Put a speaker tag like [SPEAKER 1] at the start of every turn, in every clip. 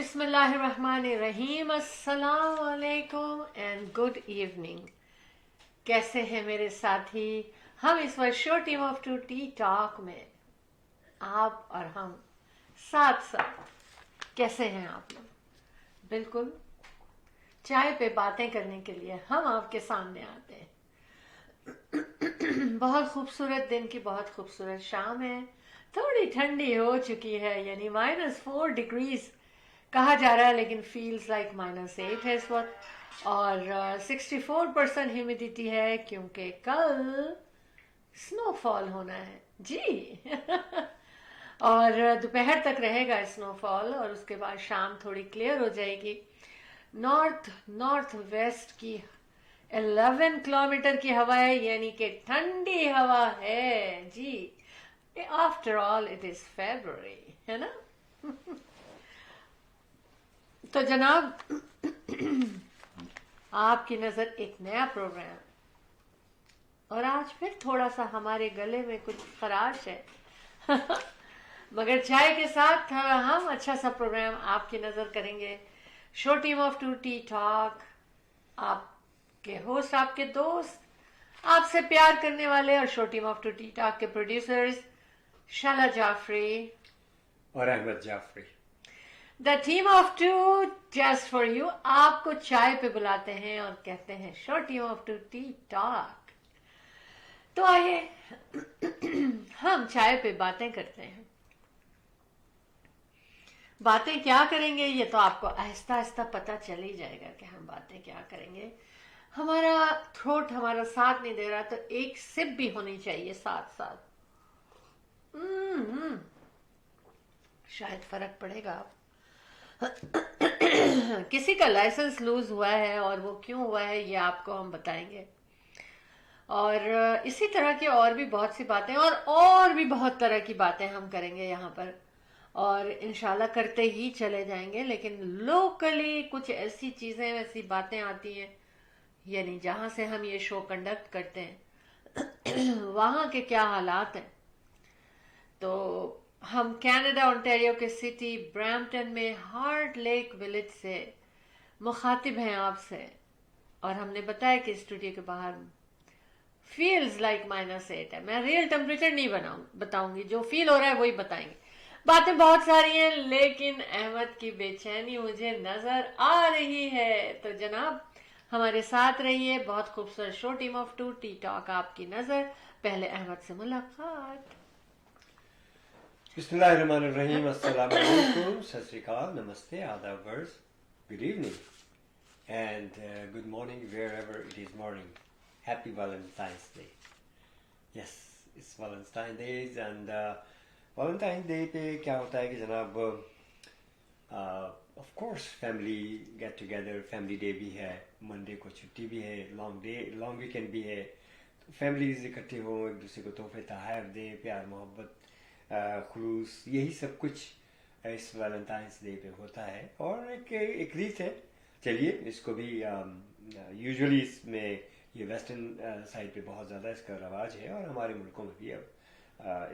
[SPEAKER 1] بسم اللہ الرحمن الرحیم. السلام علیکم اینڈ گڈ ایوننگ. کیسے ہیں میرے ساتھی؟ ہم اس وقت شو team of two tea talk میں آپ اور ہم ساتھ ساتھ. کیسے ہیں آپ لوگ؟ بالکل چائے پہ باتیں کرنے کے لیے ہم آپ کے سامنے آتے ہیں. بہت خوبصورت دن کی بہت خوبصورت شام ہے. تھوڑی ٹھنڈی ہو چکی ہے، یعنی -4 ڈگریز کہا جا رہا ہے، لیکن فیلز لائک -8 ہے اس وقت. اور 64% ہیومیڈیٹی ہے کیونکہ کل سنو فال ہونا ہے جی. اور دوپہر تک رہے گا سنو فال، اور اس کے بعد شام تھوڑی کلیئر ہو جائے گی. نارتھ ویسٹ کی 11 کلومیٹر کی ہوا ہے، یعنی کہ ٹھنڈی ہوا ہے جی. After all it is February, ہے نا. تو جناب آپ کی نظر ایک نیا پروگرام، اور آج پھر تھوڑا سا ہمارے گلے میں کچھ خراش ہے مگر چائے کے ساتھ ہم اچھا سا پروگرام آپ کی نظر کریں گے. شو team of two tea talk, آپ کے ہوسٹ، آپ کے دوست، آپ سے پیار کرنے والے، اور show team of two tea talk کے پروڈیوسرز شالا جعفری
[SPEAKER 2] اور Ahmed Jafri.
[SPEAKER 1] The team of two just for you آپ کو چائے پہ بلاتے ہیں اور کہتے ہیں show team of two tea talk. تو آئیے ہم چائے پہ باتیں کرتے ہیں. باتیں کیا کریں گے یہ تو آپ کو آہستہ آہستہ پتہ چل ہی جائے گا کہ ہم باتیں کیا کریں گے. ہمارا تھروٹ ہمارا ساتھ نہیں دے رہا تو ایک سپ بھی ہونی چاہیے ساتھ ساتھ. شاید فرق پڑے گا. کسی کا لائسنس لوز ہوا ہے اور وہ کیوں ہوا ہے یہ آپ کو ہم بتائیں گے. اور اسی طرح کی اور بھی بہت سی باتیں اور بھی بہت طرح کی باتیں ہم کریں گے یہاں پر، اور انشاءاللہ کرتے ہی چلے جائیں گے. لیکن لوکلی کچھ ایسی چیزیں، ایسی باتیں آتی ہیں، یعنی جہاں سے ہم یہ شو کنڈکٹ کرتے ہیں وہاں کے کیا حالات ہیں. تو ہم کینیڈا اونٹاریو کے سٹی برامپٹن میں ہارٹ لیک ولیج سے مخاطب ہیں آپ سے، اور ہم نے بتایا کہ اسٹوڈیو کے باہر فیلز لائک -8 ہے. میں ریئل ٹمپریچر نہیں بتاؤں گی، جو فیل ہو رہا ہے وہی بتائیں گے. باتیں بہت ساری ہیں لیکن احمد کی بے چینی مجھے نظر آ رہی ہے. تو جناب ہمارے ساتھ رہیے. بہت خوبصورت شو team of two tea talk آپ کی نظر. پہلے احمد سے ملاقات.
[SPEAKER 2] بسم اللہ الرحمن الرحیم. السلام علیکم، ست شری اکال، نمستے، آداب، ورز، good evening and good morning wherever it is morning. Happy Valentines Day. Yes, it's Valentine days. And Valentine Day پہ کیا ہوتا ہے کہ جناب of course family get together. Family day بھی ہے، منڈے کو چھٹی بھی ہے، لانگ ویکینڈ بھی ہے. فیملیز اکٹھے ہوں، ایک دوسرے کو تحفے تحائف دیں، پیار محبت، خلوص، یہی سب کچھ اس ویلنٹائنس ڈے پہ ہوتا ہے. اور ایک ریت ہے، چلیے اس کو بھی یوزولی اس میں یہ ویسٹرن سائڈ پہ بہت زیادہ اس کا رواج ہے، اور ہمارے ملکوں میں بھی اب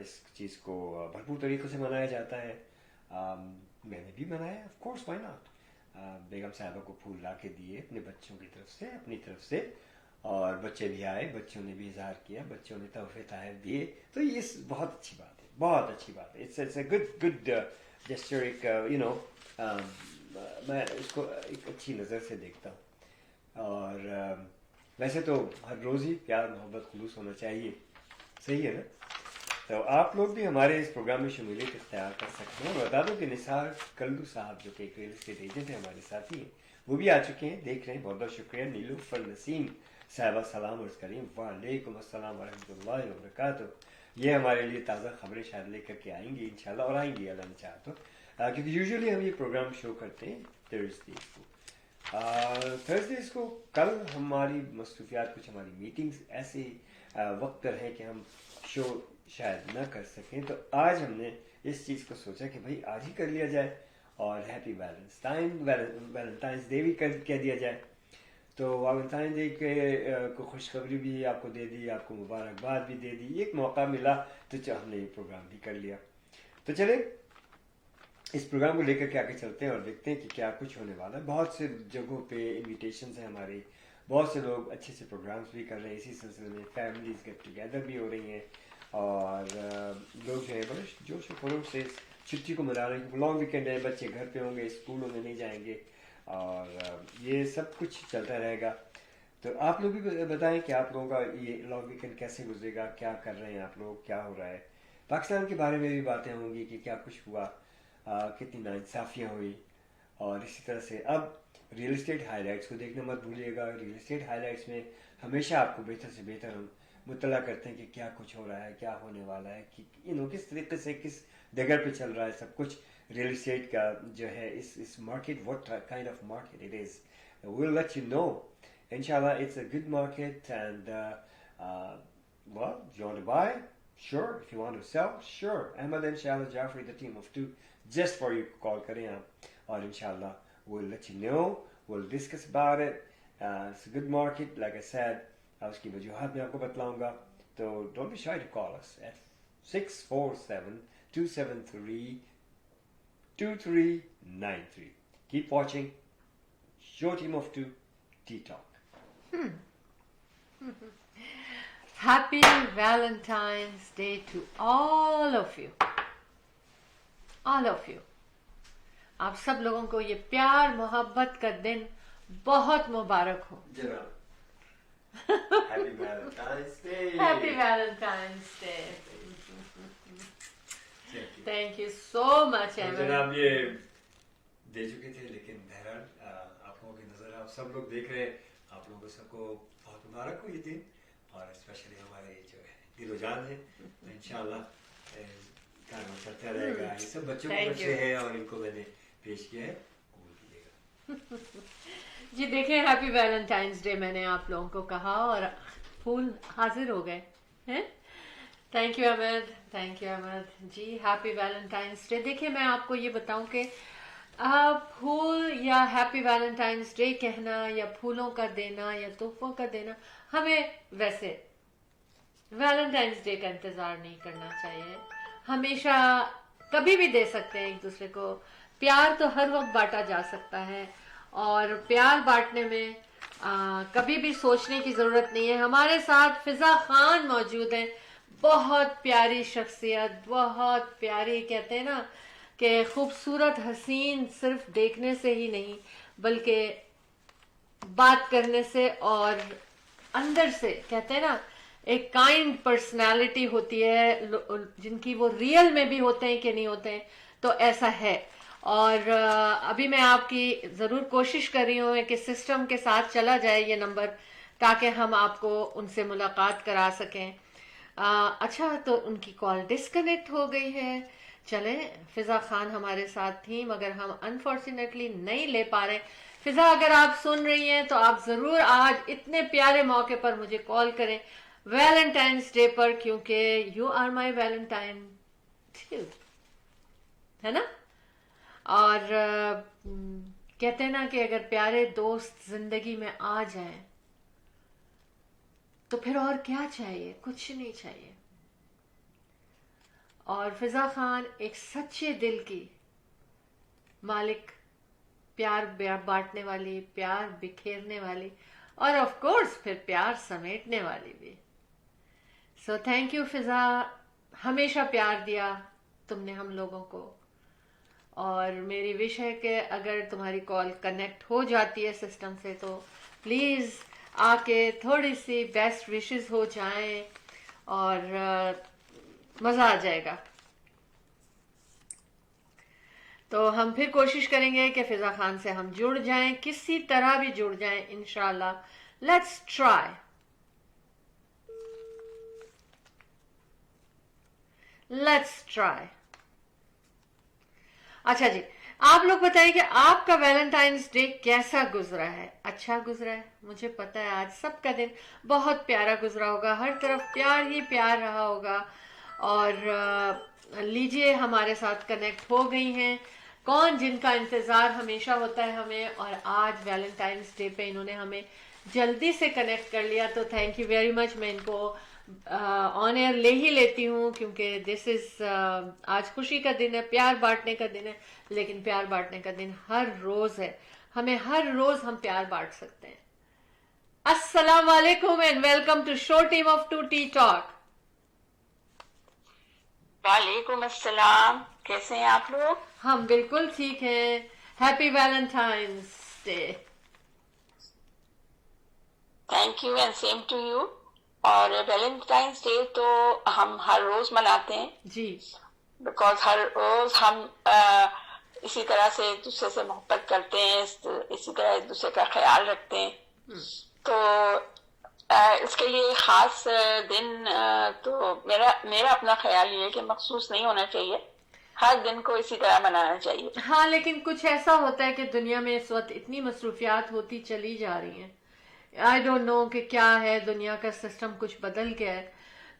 [SPEAKER 2] اس چیز کو بھرپور طریقے سے منایا جاتا ہے. میں نے بھی منایا، آف کورس، وائی ناٹ. بیگم صاحبہ کو پھول لا کے دیے اپنے بچوں کی طرف سے، اپنی طرف سے، اور بچے بھی آئے، بچوں نے بھی اظہار کیا، بچوں نے تحفے تحائف دیے. تو یہ بہت اچھی بات ہے، بہت اچھی بات ہے. It's a good gesture. ایک میں اس کو ایک اچھی نظر سے دیکھتا ہوں. اور ویسے تو ہر روز ہی پیار محبت خلوص ہونا چاہیے، صحیح ہے نا. تو آپ لوگ بھی ہمارے اس پروگرام میں شمولیت اختیار کر سکتے ہیں. اور بتا دوں کہ نثار کلدو صاحب جو کہ ایک ریل اسٹیٹ ایجنٹ ہیں، ہمارے ساتھی ہیں، وہ بھی آ چکے ہیں، دیکھ رہے ہیں. بہت بہت شکریہ. نیلوفر نسیم صاحبہ سلام عرض کریں. وعلیکم السلام ورحمۃ اللہ وبرکاتہ. یہ ہمارے لیے تازہ خبریں شاید لے کر کے آئیں گی انشاءاللہ، اور آئیں گی اللہ نے چاہا تو، کیونکہ یوزولی ہم یہ پروگرام شو کرتے ہیں تھرسڈیز کو. تھرسڈیز کو کل ہماری مصروفیات، کچھ ہماری میٹنگز ایسے وقت پر ہیں کہ ہم شو شاید نہ کر سکیں. تو آج ہم نے اس چیز کو سوچا کہ بھائی آج ہی کر لیا جائے، اور ہیپی ویلنٹائنس ڈے بھی کہہ دیا جائے. تو ویلنٹائن ڈے کو خوشخبری بھی آپ کو دے دی، آپ کو مبارکباد بھی دے دی. ایک موقع ملا تو ہم نے یہ پروگرام بھی کر لیا. تو چلے इस प्रोग्राम को लेकर के आगे चलते हैं और देखते हैं कि क्या कुछ होने वाला है। बहुत से जगहों पे इनविटेशन है हमारे, बहुत से लोग अच्छे अच्छे प्रोग्राम्स भी कर रहे हैं। इसी सिलसिले में फैमिलीज गेट टुगेदर भी हो रही हैं और लोग जो है बड़े जोश खरोश से छुट्टी को मना रहे हैं। लॉन्ग वीकेंड है, बच्चे घर पे होंगे, स्कूलों में नहीं जाएंगे और ये सब कुछ चलता रहेगा। तो आप लोग भी बताएं कि आप लोगों का ये लॉन्ग वीकेंड कैसे गुजरेगा, क्या कर रहे हैं आप लोग, क्या हो रहा है। पाकिस्तान के बारे में भी बातें होंगी कि क्या कुछ हुआ, कितनी नाइंसाफियाँ हुई। और इसी तरह से अब रियल एस्टेट हाईलाइट्स को देखना मत भूलिएगा। रियल एस्टेट हाईलाइट्स में हमेशा आपको बेहतर से बेहतर हम मुतला करते हैं कि क्या कुछ हो रहा है, क्या होने वाला है, कि किस तरीके से किस डगर पे चल रहा है सब कुछ। रियल एस्टेट का जो है इस market, what kind of market it is, we'll let you know. Inshallah, it's a good market, and well, if you want to buy, sure. If you want to sell, sure. Ahmad and Inshallah Jafri, the team of two, just for you call करें आप और Inshallah we'll let you know. We'll discuss about it. It's a good market, like I said. उसकी वजूहात मैं आपको बतलाऊंगा, तो don't be shy to call us at 647-273-2393. Keep watching. Your team of two, T-Talk.
[SPEAKER 1] Happy Valentine's Day to all of you. All of you. आप सब लोगों को ये प्यार मोहब्बत का दिन बहुत मुबारक हो।
[SPEAKER 2] जनाब, Happy Valentine's Day.
[SPEAKER 1] Happy Valentine's Day. Thank you so much, Emma.
[SPEAKER 2] जनाब ये दे चुके थे, लेकिन बहरहाल आप लोगों की नज़र आप सब लोग देख रहे हैं। आप लोगों को सबको बहुत मुबारक हो ये दिन, और स्पेशली हमारे जो है दिलो जान है, तो इंशाल्लाह काम चलता रहेगा। ये सब बच्चों को बच्चे हैं और इनको मैंने पेश किया है, कबूल कीजिएगा।
[SPEAKER 1] जी देखिए, हैप्पी वैलेंटाइंस डे मैंने आप लोगों को कहा और फूल हाजिर हो गए हैं। Thank you Ahmed, thank you Ahmed ji. Happy Valentine's day. देखिए मैं आपको ये बताऊं कि फूल या हैप्पी वैलेंटाइंस डे कहना या फूलों का देना या तोहफों का देना, हमें वैसे वैलेंटाइंस डे का इंतजार नहीं करना चाहिए। हमेशा कभी भी दे सकते हैं एक दूसरे को प्यार, तो हर वक्त बांटा जा सकता है और प्यार बांटने में कभी भी सोचने की जरूरत नहीं है। हमारे साथ फिजा खान मौजूद है, बहुत प्यारी शख्सियत, बहुत प्यारी, कहते हैं ना कि खूबसूरत हसीन सिर्फ देखने से ही नहीं बल्कि बात करने से और अंदर से, कहते हैं ना एक काइंड पर्सनालिटी होती है जिनकी वो रियल में भी होते हैं कि नहीं होते हैं, तो ऐसा है। और अभी मैं आपकी ज़रूर कोशिश कर रही हूँ कि सिस्टम के साथ चला जाए ये नंबर, ताकि हम आपको उनसे मुलाकात करा सकें। अच्छा, तो उनकी कॉल डिस्कनेक्ट हो गई है। चले, फिजा खान हमारे साथ थी मगर हम अनफॉर्चुनेटली नहीं ले पा रहे। फिजा, अगर आप सुन रही हैं तो आप ज़रूर आज इतने प्यारे मौके पर मुझे कॉल करें, वैलेंटाइंस डे पर, क्योंकि यू आर माई वैलेंटाइन, है ना। और कहते हैं ना कि अगर प्यारे दोस्त जिंदगी में आ जाएं तो फिर और क्या चाहिए, कुछ नहीं चाहिए। और फिजा खान एक सच्चे दिल की मालिक, प्यार बांटने वाली, प्यार बिखेरने वाली और ऑफ कोर्स फिर प्यार समेटने वाली भी। सो थैंक यू फिजा, हमेशा प्यार दिया तुमने हम लोगों को। और मेरी विश है कि अगर तुम्हारी कॉल कनेक्ट हो जाती है सिस्टम से तो प्लीज़ आके थोड़ी सी बेस्ट विशेस हो जाएं और मज़ा आ जाएगा। तो हम फिर कोशिश करेंगे कि फिजा खान से हम जुड़ जाएं, किसी तरह भी जुड़ जाएं इंशाल्लाह। Let's try, let's try. अच्छा जी, आप लोग बताइए कि आपका वैलेंटाइंस डे कैसा गुजरा है। अच्छा गुजरा है, मुझे पता है आज सबका दिन बहुत प्यारा गुजरा होगा, हर तरफ प्यार ही प्यार रहा होगा। और लीजिए, हमारे साथ कनेक्ट हो गई हैं कौन, जिनका इंतज़ार हमेशा होता है हमें, और आज वैलेंटाइंस डे पे इन्होंने हमें जल्दी से कनेक्ट कर लिया, तो थैंक यू वेरी मच। मैं इनको ऑन एयर ले ही लेती हूँ, क्योंकि दिस इज आज खुशी का दिन है, प्यार बांटने का दिन है, लेकिन प्यार बांटने का दिन हर रोज है, हमें हर रोज हम प्यार बांट सकते हैं। अस्सलाम वालेकुम and welcome to show team of two T talk.
[SPEAKER 3] वालेकुम अस्सलाम, कैसे हैं आप लोग?
[SPEAKER 1] हम बिल्कुल ठीक हैं। Happy Valentine's day.
[SPEAKER 3] Thank you and same to you. और वैलेंटाइंस डे तो हम हर रोज मनाते हैं
[SPEAKER 1] जी,
[SPEAKER 3] बिकॉज हर रोज हम इसी तरह से एक दूसरे से मोहब्बत करते हैं, इसी तरह एक दूसरे का ख्याल रखते हैं। तो इसके लिए खास दिन तो मेरा अपना ख्याल ये है कि मखसूस नहीं होना चाहिए, हर दिन को इसी तरह मनाना चाहिए।
[SPEAKER 1] हाँ, लेकिन कुछ ऐसा होता है कि दुनिया में इस वक्त इतनी मसरूफियात होती चली जा रही हैं, आई डोंट नो कि क्या है, दुनिया का सिस्टम कुछ बदल गया है।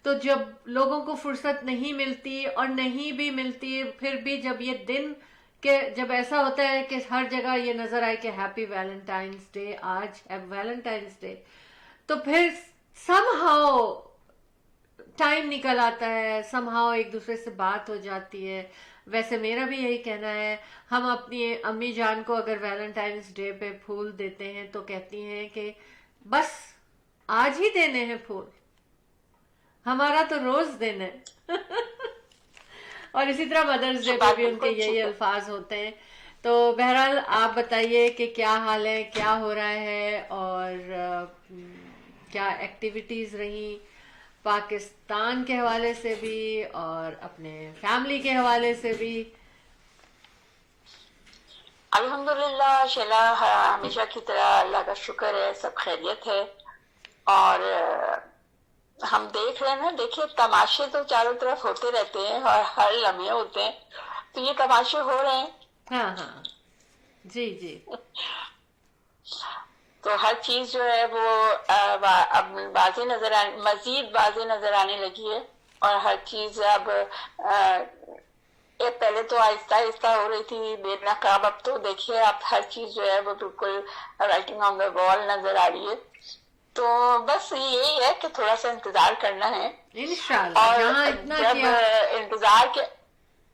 [SPEAKER 1] तो जब लोगों को फुर्सत नहीं मिलती और नहीं भी मिलती है, फिर भी जब ये दिन के जब ऐसा होता है कि हर जगह ये नजर आए कि हैप्पी वैलेंटाइंस डे, आज है वैलेंटाइंस डे, तो फिर समहाउ टाइम निकल आता है, समहाउ एक दूसरे से बात हो जाती है। वैसे मेरा भी यही कहना है, हम अपनी अम्मी जान को अगर वैलेंटाइंस डे पे फूल देते हैं तो कहती हैं कि बस आज ही देने हैं फूल, हमारा तो रोज दिन है। और इसी तरह मदर्स डे पे भी उनके यही अल्फाज होते हैं। तो बहरहाल आप बताइए कि क्या हाल है, क्या हो रहा है, और क्या एक्टिविटीज रही पाकिस्तान के हवाले से भी और अपने फैमिली के हवाले से भी।
[SPEAKER 3] अल्हम्दुलिल्लाह शेला, हमेशा की तरह अल्लाह का शुक्र है, सब खैरियत है। और हम देख रहे हैं ना, देखिए तमाशे तो चारों तरफ होते रहते हैं और हर लम्हे होते हैं, तो ये तमाशे हो रहे हैं।
[SPEAKER 1] हाँ हाँ, जी जी।
[SPEAKER 3] तो हर चीज जो है वो अब मजीद वाज़े नजर आने लगी है। और हर चीज अब ये पहले तो आहिस्ता आहिस्ता हो रही थी बेनकाब, अब तो देखिए अब हर चीज जो है वो बिल्कुल राइटिंग ऑन द वॉल नजर आ रही है। तो बस यही है कि थोड़ा सा इंतजार करना है
[SPEAKER 1] इंशाल्लाह।
[SPEAKER 3] और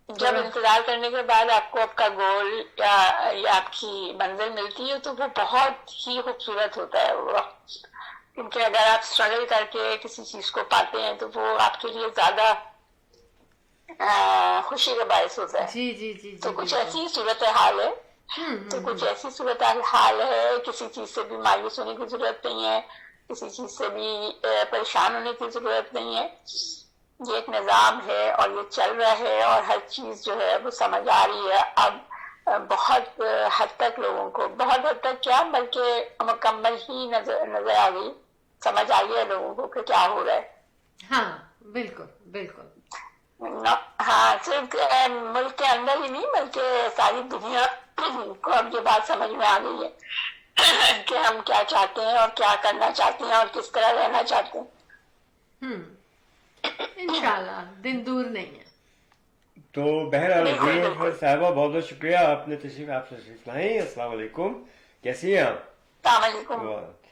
[SPEAKER 3] जब इंतजार करने के बाद आपको आपका गोल या आपकी मंजिल मिलती है तो वो बहुत ही खूबसूरत होता है वो। क्योंकि अगर आप स्ट्रगल करके किसी चीज को पाते हैं तो वो आपके लिए ज्यादा खुशी का बायस होता है।
[SPEAKER 1] जी जी जी,
[SPEAKER 3] तो कुछ ऐसी सूरत हाल है, कुछ ऐसी सूरत हाल है, किसी चीज से भी मायूस होने की जरूरत नहीं है, किसी चीज से भी परेशान होने की जरूरत नहीं है। ये एक निजाम है और ये चल रहा है और हर चीज जो है वो समझ आ रही है अब बहुत हद तक लोगों को, बहुत हद तक क्या बल्कि मुकम्मल ही नजर आ गई, समझ आ गया लोगों को कि क्या हो रहा है।
[SPEAKER 1] हाँ बिल्कुल बिल्कुल।
[SPEAKER 3] हाँ, सिर्फ मुल्क के अंदर ही नहीं बल्कि सारी दुनिया को अब ये बात समझ में आ गई है कि हम क्या चाहते हैं और क्या करना चाहते हैं और किस तरह रहना चाहते हैं।
[SPEAKER 1] इंशाल्लाह दिन दूर नहीं है।
[SPEAKER 2] तो बहरहाल साहिबा, बहुत बहुत शुक्रिया, आपने तशरीफ लाई। अस्सलाम वालेकुम, कैसी हैं आप?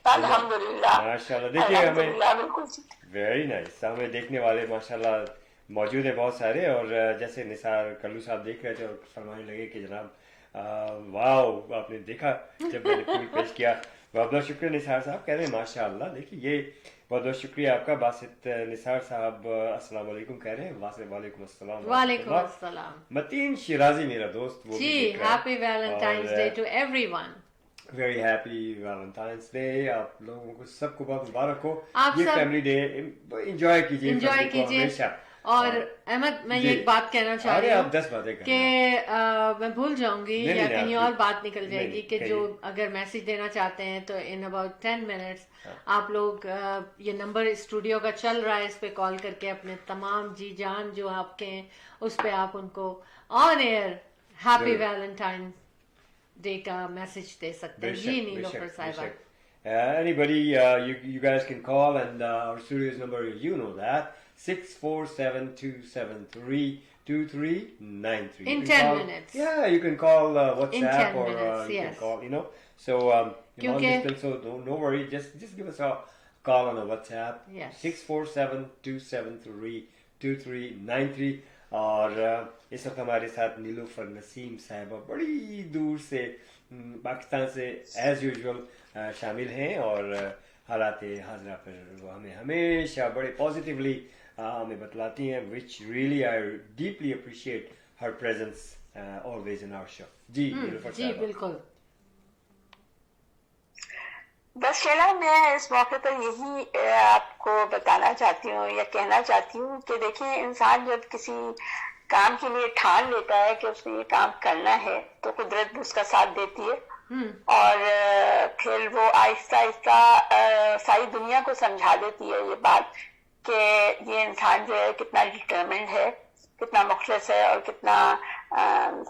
[SPEAKER 3] अल्हम्दुलिल्लाह
[SPEAKER 2] माशाल्लाह। देखिए हमें
[SPEAKER 3] बिल्कुल
[SPEAKER 2] वेरी नाइस, हमें देखने वाले माशाल्लाह मौजूद है बहुत सारे। और जैसे निसार कल्लू साहब देख रहे थे और फरमाने लगे कि जनाब वाह, आपने देखा जब मैंने फूल पेश किया। बहुत बहुत शुक्रिया निसार साहब, कह रहे हैं माशाल्लाह। देखिए ये बहुत बहुत शुक्रिया आपका। बासित निसार साहब अस्सलाम वालेकुम कह रहे हैं। वालेकुम अस्सलाम।
[SPEAKER 1] वालेकुम अस्सलाम।
[SPEAKER 2] मतीन शिराजी मेरा दोस्त, वो
[SPEAKER 1] जी, happy Valentine's Day to everyone.
[SPEAKER 2] Very happy Valentine's Day. आप लोगों को सबको बहुत मुबारक हो।
[SPEAKER 1] आप
[SPEAKER 2] ये
[SPEAKER 1] सब
[SPEAKER 2] फैमिली डे एंजॉय कीजिए,
[SPEAKER 1] एंजॉय कीजिए। और अहमद, मैं ये एक बात कहना चाह रही हूँ
[SPEAKER 2] 10 बातें
[SPEAKER 1] कि मैं भूल जाऊंगी या कहीं और बात निकल जाएगी कि जो अगर मैसेज देना चाहते हैं तो इन अबाउट 10 मिनट्स आप लोग ये नंबर स्टूडियो का चल रहा है, इस पे कॉल करके अपने तमाम जी जान जो आपके हैं उस पे आप उनको on air happy Valentine day का मैसेज दे सकते हैं। जी नीलोफर साहिबा।
[SPEAKER 2] Anybody, you guys can call, and our studio's number, you know that, 647-273-2393.
[SPEAKER 1] In 10 minutes.
[SPEAKER 2] Yeah, you can call WhatsApp,
[SPEAKER 1] in 10
[SPEAKER 2] or
[SPEAKER 1] minutes,
[SPEAKER 2] you
[SPEAKER 1] yes.
[SPEAKER 2] can call, so long distance, so no worry, just give us a call on a WhatsApp.
[SPEAKER 1] Yes.
[SPEAKER 2] 647-273-2393. और इस वक्त हमारे साथ नीलूफर नसीम साहिबा बड़ी दूर से पाकिस्तान से एज यूजुअल शामिल हैं और हालात हाजरा पर वो हमें हमेशा बड़े पॉजिटिवली हमें बतलाती हैं, which really I deeply appreciate her presence always in our show. जी नीलूफर
[SPEAKER 1] जी
[SPEAKER 2] साहिबा.
[SPEAKER 1] बिल्कुल.
[SPEAKER 3] बस शेला, मैं इस मौके पर यही आपको बताना चाहती हूँ या कहना चाहती हूँ कि देखिए, इंसान जब किसी काम के लिए ठान लेता है कि उसने ये काम करना है तो कुदरत भी उसका साथ देती है और फिर वो आहिस्ता आहिस्ता सारी दुनिया को समझा देती है ये बात कि ये इंसान जो है कितना डिटरमिन्ड है, कितना मुखलिस है और कितना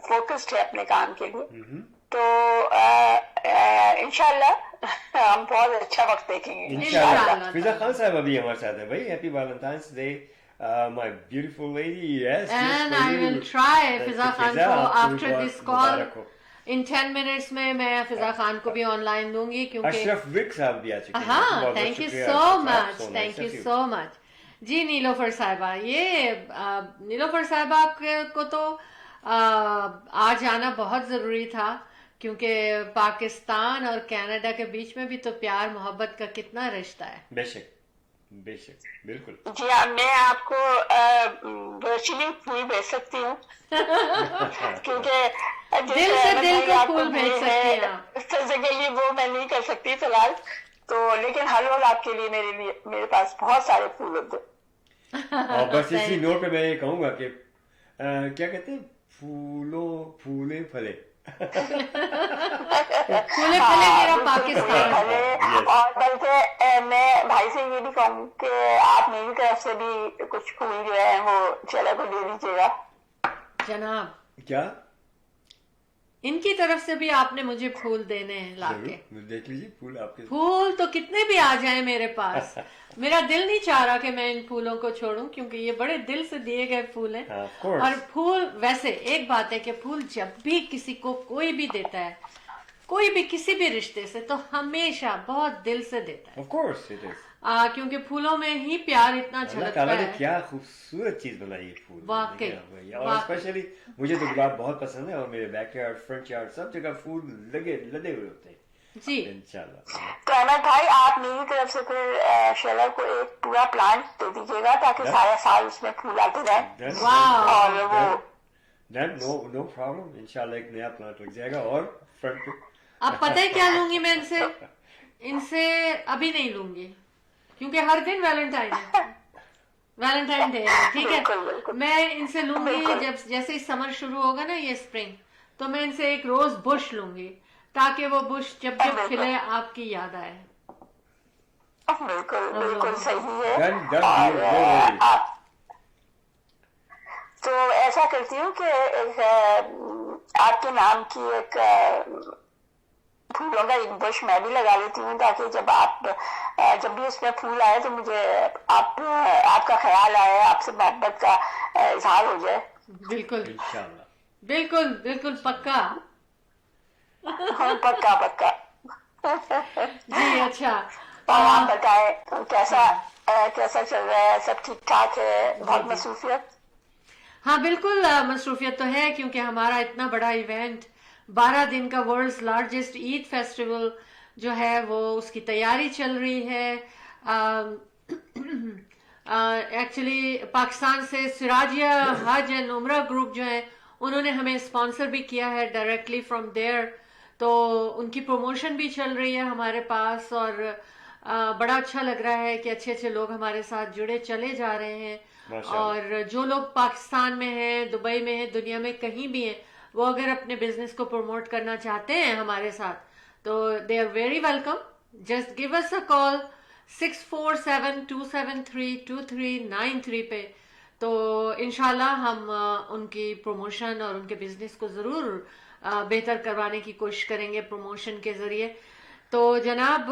[SPEAKER 3] फोकस्ड है अपने काम के लिए. तो इंशाल्लाह हम बहुत अच्छा वक्त देखेंगे.
[SPEAKER 2] इंशाल्लाह. फिजा खान साहब अभी हमारे साथ है भाई. Happy Valentine's day my beautiful lady. Yes,
[SPEAKER 1] And I will try फिजा खान को after this call in 10 minutes में मैं फिजा खान को भी ऑनलाइन दूंगी क्योंकि
[SPEAKER 2] अशरफ विक साहब भी आ चुके हैं.
[SPEAKER 1] हाँ,
[SPEAKER 2] बहुत
[SPEAKER 1] थैंक यू
[SPEAKER 2] शुक्रिया
[SPEAKER 1] सो
[SPEAKER 2] आपका.
[SPEAKER 1] Much,
[SPEAKER 2] So nice
[SPEAKER 1] thank you
[SPEAKER 2] of you.
[SPEAKER 1] So much. जी नीलोफर साहिबा, ये नीलोफर साहिबा को तो आज आना बहुत ज़रूरी था क्योंकि पाकिस्तान और कनाडा के बीच में भी तो प्यार मोहब्बत का कितना रिश्ता है.
[SPEAKER 2] बेशक बेशक बिल्कुल.
[SPEAKER 3] जी हाँ, मैं आपको वर्चुअली फूल भेज सकती हूँ क्योंकि
[SPEAKER 1] दिल से दिल को फूल भेज सकती हैं आप.
[SPEAKER 3] फिजिकली वो मैं नहीं कर सकती फिलहाल तो, लेकिन हर रोज आपके लिए मेरे पास बहुत सारे फूल होते हैं.
[SPEAKER 2] और बस इसी नोट पे मैं ये कहूंगा कि क्या कहते हैं, फूले फले.
[SPEAKER 1] फूले फले मेरा पाकिस्तान.
[SPEAKER 3] और बल्कि मैं भाई से ये भी कहूँ कि आप मेरी तरफ से भी कुछ फूल जो है वो चला को दे दीजिएगा.
[SPEAKER 1] जनाब,
[SPEAKER 2] क्या
[SPEAKER 1] इनकी तरफ से भी आपने मुझे फूल देने हैं लाके.
[SPEAKER 2] देख लीजिए फूल आपके.
[SPEAKER 1] फूल तो कितने भी आ जाएं मेरे पास, मेरा दिल नहीं चाह रहा कि मैं इन फूलों को छोड़ूं क्योंकि ये बड़े दिल से दिए गए फूल हैं.
[SPEAKER 2] Of course.
[SPEAKER 1] और फूल वैसे एक बात है कि फूल जब भी किसी को कोई भी देता है, कोई भी किसी भी रिश्ते से, तो हमेशा बहुत दिल से देता है.
[SPEAKER 2] Of course it is.
[SPEAKER 1] क्योंकि फूलों में ही प्यार इतना
[SPEAKER 2] अल्लाह
[SPEAKER 1] झलकता
[SPEAKER 2] ताला ने
[SPEAKER 1] है.
[SPEAKER 2] क्या खूबसूरत चीज बनाई है फूल.
[SPEAKER 1] वाकई,
[SPEAKER 2] और स्पेशली मुझे तो गुलाब बहुत पसंद है और मेरे बैकयार्ड फ्रंट यार्ड सब जगह फूल लदे हुए होते हैं.
[SPEAKER 1] जी
[SPEAKER 2] इंशाल्लाह.
[SPEAKER 3] तो अहमद भाई, आप मेरी तरफ से फिर शेला को एक पूरा प्लांट दे दीजिएगा ताकि सारा साल उसमें फूल आते रहे. और वो
[SPEAKER 2] नो प्रॉब्लम. इंशाल्लाह एक नया प्लांट लग जाएगा और फ्रंट पे.
[SPEAKER 1] अब पता है क्या लूंगी मैं इनसे अभी नहीं लूंगी क्योंकि हर दिन वैलेंटाइन डे है. ठीक है, मैं इनसे लूंगी जब जैसे ही समर शुरू होगा ना, ये स्प्रिंग, तो मैं इनसे एक रोज बुश लूंगी ताकि वो बुश जब खिले आपकी याद आए.
[SPEAKER 3] बिल्कुल बिल्कुल सही है. तो ऐसा करती हूँ कि आपके नाम की एक फूलों का एक बुश मैं भी लगा लेती हूँ ताकि जब भी उसमें फूल आए तो मुझे आपका ख्याल आए, आपसे मोहब्बत का इजहार हो जाए.
[SPEAKER 1] बिल्कुल
[SPEAKER 2] इंशाल्लाह.
[SPEAKER 1] बिल्कुल बिल्कुल पक्का.
[SPEAKER 3] पक्का पक्का.
[SPEAKER 1] जी अच्छा.
[SPEAKER 3] और आप बताएं कैसा चल रहा है? सब ठीक ठाक है? बहुत मसरूफियत?
[SPEAKER 1] हाँ बिल्कुल मसरूफियत तो है क्योंकि हमारा इतना बड़ा इवेंट 12 दिन का वर्ल्ड्स लार्जेस्ट ईद फेस्टिवल जो है वो उसकी तैयारी चल रही है. एक्चुअली पाकिस्तान से सिराजिया हज एंड उमरा ग्रुप जो है उन्होंने हमें स्पॉन्सर भी किया है डायरेक्टली फ्रॉम देयर, तो उनकी प्रमोशन भी चल रही है हमारे पास और बड़ा अच्छा लग रहा है कि अच्छे अच्छे लोग हमारे साथ जुड़े चले जा रहे हैं. और जो लोग पाकिस्तान में हैं, दुबई में हैं, दुनिया में कहीं भी हैं, वो अगर अपने बिजनेस को प्रमोट करना चाहते हैं हमारे साथ तो they are very welcome. Just give us a call 647-273-2393 पे. तो इंशाल्लाह हम उनकी प्रमोशन और उनके बिजनेस को ज़रूर बेहतर करवाने की कोशिश करेंगे प्रमोशन के ज़रिए. तो जनाब,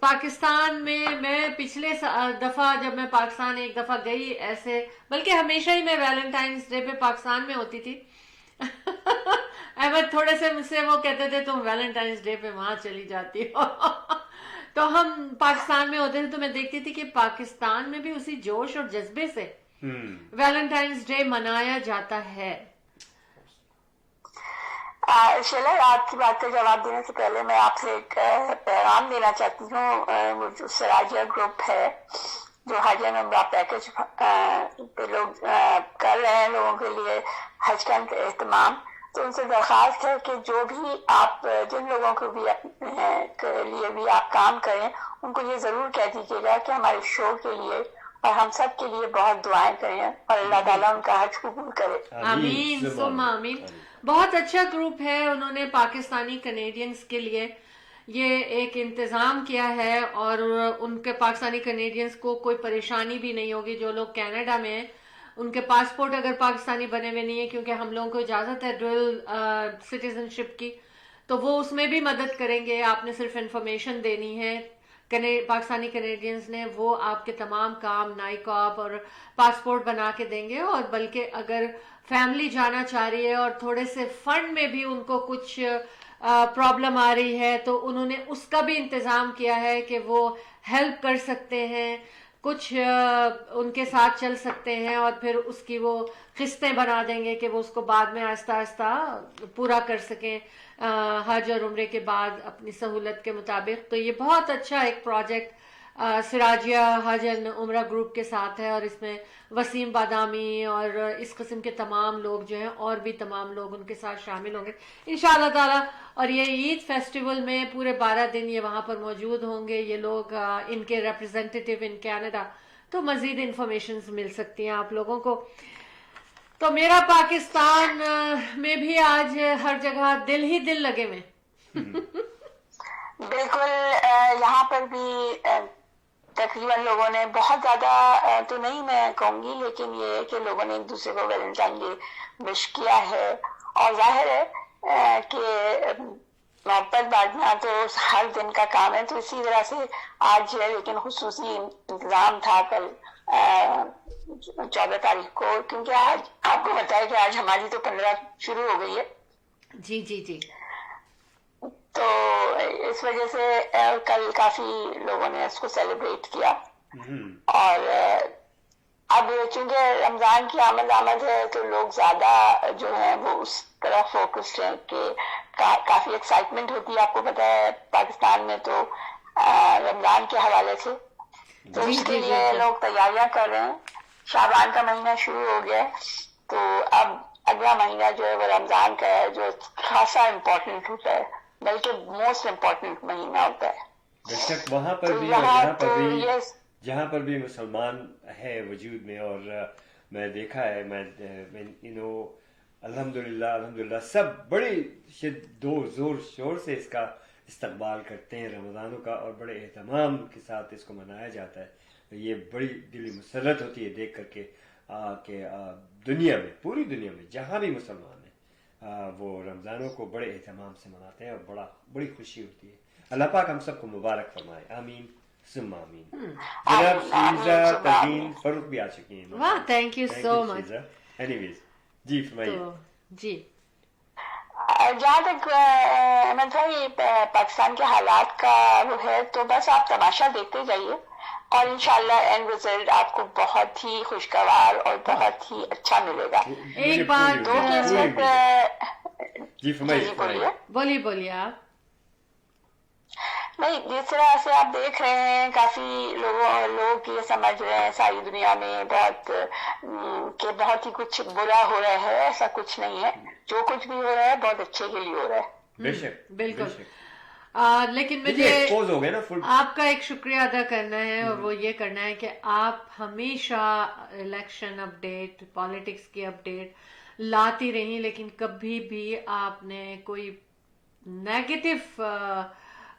[SPEAKER 1] पाकिस्तान में मैं पिछले दफ़ा जब मैं पाकिस्तान एक दफ़ा गई ऐसे, बल्कि हमेशा ही मैं वैलेंटाइंस डे पे पाकिस्तान में होती थी. अहमद थोड़े से मुझसे वो कहते थे तुम वैलेंटाइंस डे पे वहां चली जाती हो. تو ہم پاکستان میں ہوتے تھے تو میں دیکھتی تھی کہ پاکستان میں بھی اسی جوش اور جذبے سے ویلنٹائنس ڈے منایا جاتا ہے.
[SPEAKER 3] شیلا آپ کی بات کا جواب دینے سے پہلے میں آپ سے ایک پیغام دینا چاہتی ہوں. وہ جو سراجیہ گروپ ہے جو حج اینڈ عمرہ پیکج پہ لوگ کر رہے ہیں لوگوں کے لیے حج کا اہتمام, تو ان سے درخواست ہے کہ جو بھی آپ جن لوگوں کو بھی کے لیے بھی آپ کام کریں ان کو یہ ضرور کہہ دیجیے گا کہ ہمارے شو کے لیے اور ہم سب کے لیے بہت دعائیں کریں اور اللہ تعالیٰ ان کا حج قبول کرے.
[SPEAKER 1] آمین ثم آمین. بہت اچھا گروپ ہے, انہوں نے پاکستانی کینیڈینز کے لیے یہ ایک انتظام کیا ہے اور ان کے پاکستانی کینیڈینز کو کوئی پریشانی بھی نہیں ہوگی. جو لوگ کینیڈا میں ہیں ان کے پاسپورٹ اگر پاکستانی بنے ہوئے نہیں ہے, کیونکہ ہم لوگوں کو اجازت ہے ڈوئل سٹیزن شپ کی, تو وہ اس میں بھی مدد کریں گے. آپ نے صرف انفارمیشن دینی ہے. پاکستانی کینیڈینز نے وہ آپ کے تمام کام نائکاپ اور پاسپورٹ بنا کے دیں گے, اور بلکہ اگر فیملی جانا چاہ رہی ہے اور تھوڑے سے فنڈ میں بھی ان کو کچھ پرابلم آ رہی ہے تو انہوں نے اس کا بھی انتظام کیا ہے کہ وہ ہیلپ کر سکتے ہیں, کچھ ان کے ساتھ چل سکتے ہیں اور پھر اس کی وہ قسطیں بنا دیں گے کہ وہ اس کو بعد میں آہستہ آہستہ پورا کر سکیں حج اور عمرے کے بعد اپنی سہولت کے مطابق. تو یہ بہت اچھا ایک پروجیکٹ سراجیہ حج اینڈ عمرہ گروپ کے ساتھ ہے, اور اس میں وسیم بادامی اور اس قسم کے تمام لوگ جو ہیں اور بھی تمام لوگ ان کے ساتھ شامل ہوں گے انشاءاللہ تعالی. اور یہ عید فیسٹیول میں پورے 12 دن یہ وہاں پر موجود ہوں گے یہ لوگ, ان کے ریپرزینٹیٹیو ان کینیڈا. تو مزید انفارمیشنز مل سکتی ہیں آپ لوگوں کو. تو میرا پاکستان میں بھی آج ہر جگہ دل ہی دل لگے ہوئے.
[SPEAKER 3] بالکل, یہاں پر بھی تقریباً لوگوں نے بہت زیادہ تو نہیں میں کہوں گی, لیکن یہ ہے کہ لوگوں نے ایک دوسرے کو ویلنٹائن ڈے وش کیا ہے. اور ظاہر ہے کہ محبت بانٹنا تو ہر دن کا کام ہے, تو اسی طرح سے آج ہے, لیکن خصوصی انتظام تھا کل 14 تاریخ کو, کیونکہ آج آپ کو پتا ہے کہ آج ہماری تو 15 شروع ہو گئی ہے.
[SPEAKER 1] جی جی جی.
[SPEAKER 3] تو اس وجہ سے کل کافی لوگوں نے اس کو سیلیبریٹ کیا. اور اب چونکہ رمضان کی آمد ہے تو لوگ زیادہ جو ہیں وہ اس طرح فوکسڈ ہیں کہ کافی ایکسائٹمنٹ ہوتی ہے. آپ کو پتا ہے پاکستان میں تو رمضان کے حوالے سے, تو اس کے لیے لوگ تیاریاں کر رہے ہیں. شعبان کا مہینہ شروع ہو گیا ہے, تو اب اگلا مہینہ جو ہے وہ رمضان کا ہے, جو خاصا امپورٹنٹ ہوتا ہے, بلکہ موسٹ امپورٹنٹ مہینہ ہوتا ہے.
[SPEAKER 2] بے شک وہاں پر بھی جہاں پر بھی مسلمان ہے وجود میں, اور میں دیکھا ہے میں الحمدللہ سب بڑے زور شور سے اس کا استقبال کرتے ہیں رمضانوں کا, اور بڑے اہتمام کے ساتھ اس کو منایا جاتا ہے. یہ بڑی دلی مسرت ہوتی ہے دیکھ کر کے کہ دنیا میں, پوری دنیا میں جہاں بھی مسلمان ہیں وہ رمضانوں کو بڑے اہتمام سے مناتے ہیں, اور بڑی خوشی ہوتی ہے. اللہ پاک ہم سب کو مبارک فرمائے, آمین ثم آمین. جناب شیزہ ترین فروخ بھی آ چکی ہیں.
[SPEAKER 1] واہ, thank you so much.
[SPEAKER 2] Anyways جی فرمائیے.
[SPEAKER 1] جی
[SPEAKER 3] جہاں تک احمد بھائی پاکستان کے حالات کا وہ ہے, تو بس آپ تماشا دیکھتے جائیے اور انشاءاللہ اینڈ رزلٹ آپ کو بہت ہی خوشگوار اور بہت ہی اچھا ملے گا.
[SPEAKER 1] ایک بات
[SPEAKER 2] جی فرمائیے.
[SPEAKER 1] بولیے آپ.
[SPEAKER 3] نہیں, جس طرح سے آپ دیکھ رہے ہیں کافی لوگ یہ سمجھ رہے ہیں ساری دنیا میں بہت کہ بہت ہی کچھ برا ہو رہا ہے, ایسا کچھ نہیں ہے. جو کچھ بھی ہو رہا ہے بہت اچھے کے لیے ہو رہا ہے.
[SPEAKER 2] بے شک
[SPEAKER 1] بالکل. لیکن مجھے آپ کا ایک شکریہ ادا کرنا ہے, اور وہ یہ کرنا ہے کہ آپ ہمیشہ الیکشن اپڈیٹ, پالیٹکس کی اپڈیٹ لاتی رہی, لیکن کبھی بھی آپ نے کوئی نیگیٹو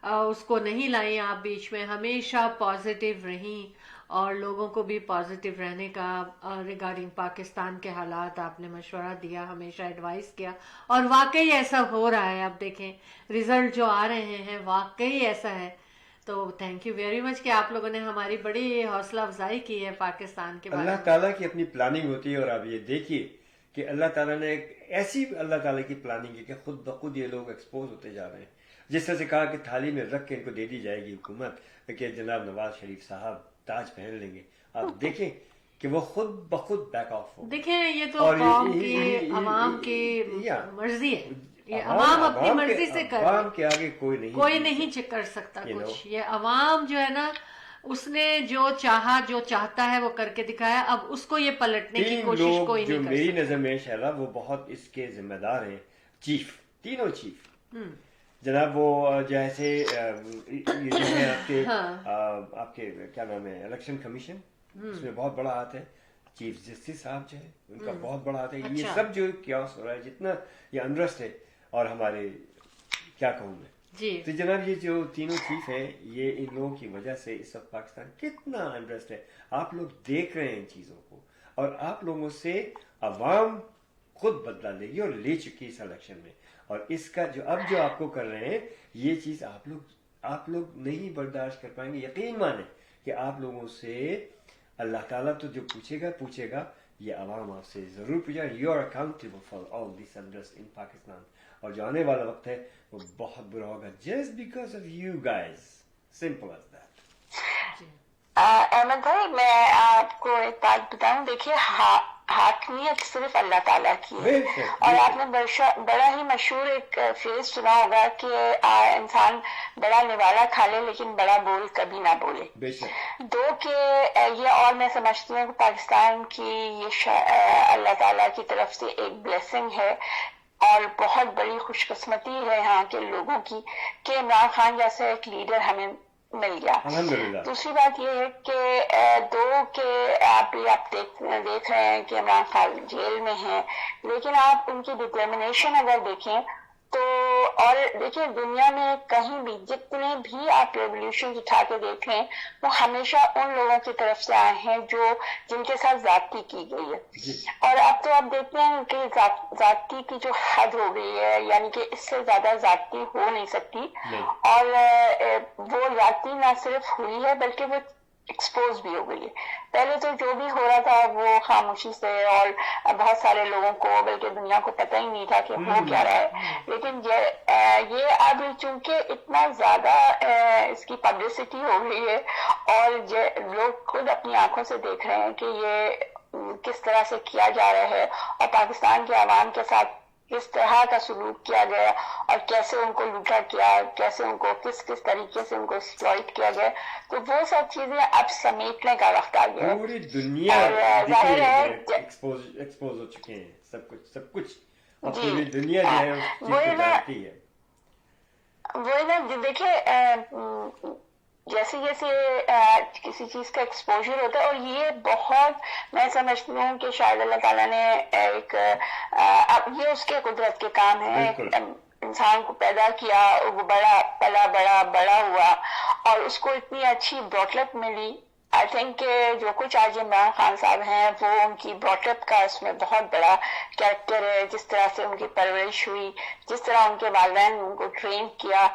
[SPEAKER 1] اس کو نہیں لائی. آپ بیچ میں ہمیشہ پازیٹیو رہیں اور لوگوں کو بھی پازیٹیو رہنے کا ریگارڈنگ پاکستان کے حالات آپ نے مشورہ دیا, ہمیشہ ایڈوائز کیا, اور واقعی ایسا ہو رہا ہے. اب دیکھیں ریزلٹ جو آ رہے ہیں واقعی ایسا ہے. تو تھینک یو ویری مچ کہ آپ لوگوں نے ہماری بڑی حوصلہ افزائی کی ہے پاکستان کے بارے میں.
[SPEAKER 2] اللہ تعالیٰ کی اپنی پلاننگ ہوتی ہے, اور آپ یہ دیکھیے کہ اللہ تعالیٰ نے ایک ایسی اللہ تعالیٰ کی پلاننگ ہے کہ خود بخود یہ لوگ ایکسپوز ہوتے جا رہے ہیں. जिस तरह से कहा कि थाली में रख के इनको दे दी जाएगी हुकूमत कि जनाब नवाज शरीफ साहब ताज पहन लेंगे, आप देखें कि वो खुद ब खुद बैक ऑफ हो।
[SPEAKER 1] देखें ये तो कौम की अवाम की मर्जी है, ये अवाम अपनी मर्जी से कर,
[SPEAKER 2] अवाम के आगे कोई नहीं
[SPEAKER 1] कर सकता कुछ। ये अवाम जो है ना, उसने जो चाहा, जो चाहता है वो करके दिखाया, अब उसको ये पलटने की कोशिश कोई नहीं कर
[SPEAKER 2] मेरी नजर में शैला वो बहुत इसके जिम्मेदार हैं, चीफ, तीनों चीफ जनाब। वो जैसे ये जो है आपके आपके क्या नाम है, इलेक्शन कमीशन, उसमें बहुत बड़ा हाथ है। चीफ जस्टिस साहब जो है उनका बहुत बड़ा हाथ है।
[SPEAKER 1] अच्छा।
[SPEAKER 2] ये सब जो क्यास हो रहा है, जितना ये अनरेस्ट है, और हमारे क्या कहूँ मैं
[SPEAKER 1] जी।
[SPEAKER 2] तो जनाब ये जो तीनों चीफ हैं, ये इन लोगों की वजह से इस वक्त पाकिस्तान कितना अनरेस्ट है। आप लोग देख रहे हैं इन चीजों को, और आप लोगों से अवाम खुद बदला लेगी और ले चुकी इस इलेक्शन में। और इसका जो अब जो आपको कर रहे हैं, ये चीज आप लोग नहीं बर्दाश्त कर पाएंगे। यकीन माने कि आप लोगों से अल्लाह ताला तो जो पूछेगा, ये अवाम आपसे जरूर पूछेगा। You are accountable for all this unrest in Pakistan. और जो आने वाला वक्त है वो बहुत बुरा होगा, just because of you guys, simple as that.
[SPEAKER 3] Ahmed भाई, मैं आपको एक बात बताऊं, देखिए हाकमियत सिर्फ अल्लाह ताला की है। और आपने बड़ा ही मशहूर एक फ्रेज सुना होगा कि इंसान बड़ा निवाला खा ले लेकिन बड़ा बोल कभी ना बोले। दो के ये, और मैं समझती हूँ कि पाकिस्तान की ये अल्लाह ताला की तरफ से एक ब्लेसिंग है और बहुत बड़ी खुशकिस्मती है यहाँ के लोगों की कि इमरान खान जैसा एक लीडर हमें मिल गया। दूसरी बात यह है कि दो के आप देख रहे हैं कि इमरान खान जेल में हैं, लेकिन आप उनकी डिटर्मिनेशन अगर देखें तो, और देखिए दुनिया में कहीं भी जितने भी आप रेवोल्यूशन उठा के देख लें, वो हमेशा उन लोगों की तरफ से आए हैं जिनके साथ जाती की गई है। और अब तो आप देखते हैं कि जाती की जो हद हो गई है, यानी कि इससे ज्यादा जाती हो नहीं सकती। और वो जाती ना सिर्फ हुई है बल्कि वो एक्सपोज भी हो गई है। पहले तो जो भी हो रहा था वो खामोशी से, और बहुत सारे लोगों को, बल्कि दुनिया को पता ही नहीं था कि हो क्या रहा है। लेकिन ये अब चूंकि इतना ज्यादा इसकी पब्लिसिटी हो गई है और लोग खुद अपनी आंखों से देख रहे हैं कि ये किस तरह से किया जा रहा है और पाकिस्तान के अवाम के साथ किस तरह का सलूक किया गया और कैसे उनको लूटा किया, कैसे उनको किस तरीके से उनको एक्सप्लॉइट किया गया, तो वो सब चीजें अब समेटने का वक्त आ गया।
[SPEAKER 2] पूरी दुनिया
[SPEAKER 3] जाहिर है
[SPEAKER 2] एक्सपोज हो चुके हैं, सब कुछ पूरी दुनिया जो है उस चीज को जानती है।
[SPEAKER 3] वही ना, देखिए जैसे जैसे किसी चीज का एक्सपोजर होता है, और ये बहुत, मैं समझती हूँ कि शायद अल्लाह ताला ने एक अब ये उसके कुदरत के काम है, इंसान को पैदा किया, वो बड़ा हुआ और उसको इतनी अच्छी ब्रॉटअप मिली। आई थिंक जो कुछ आज इमरान खान साहब हैं वो उनकी ब्रॉटअप का इसमें बहुत बड़ा कैरेक्टर है, जिस तरह से उनकी परवरिश हुई, जिस तरह उनके वालिदैन ने उनको ट्रेन किया,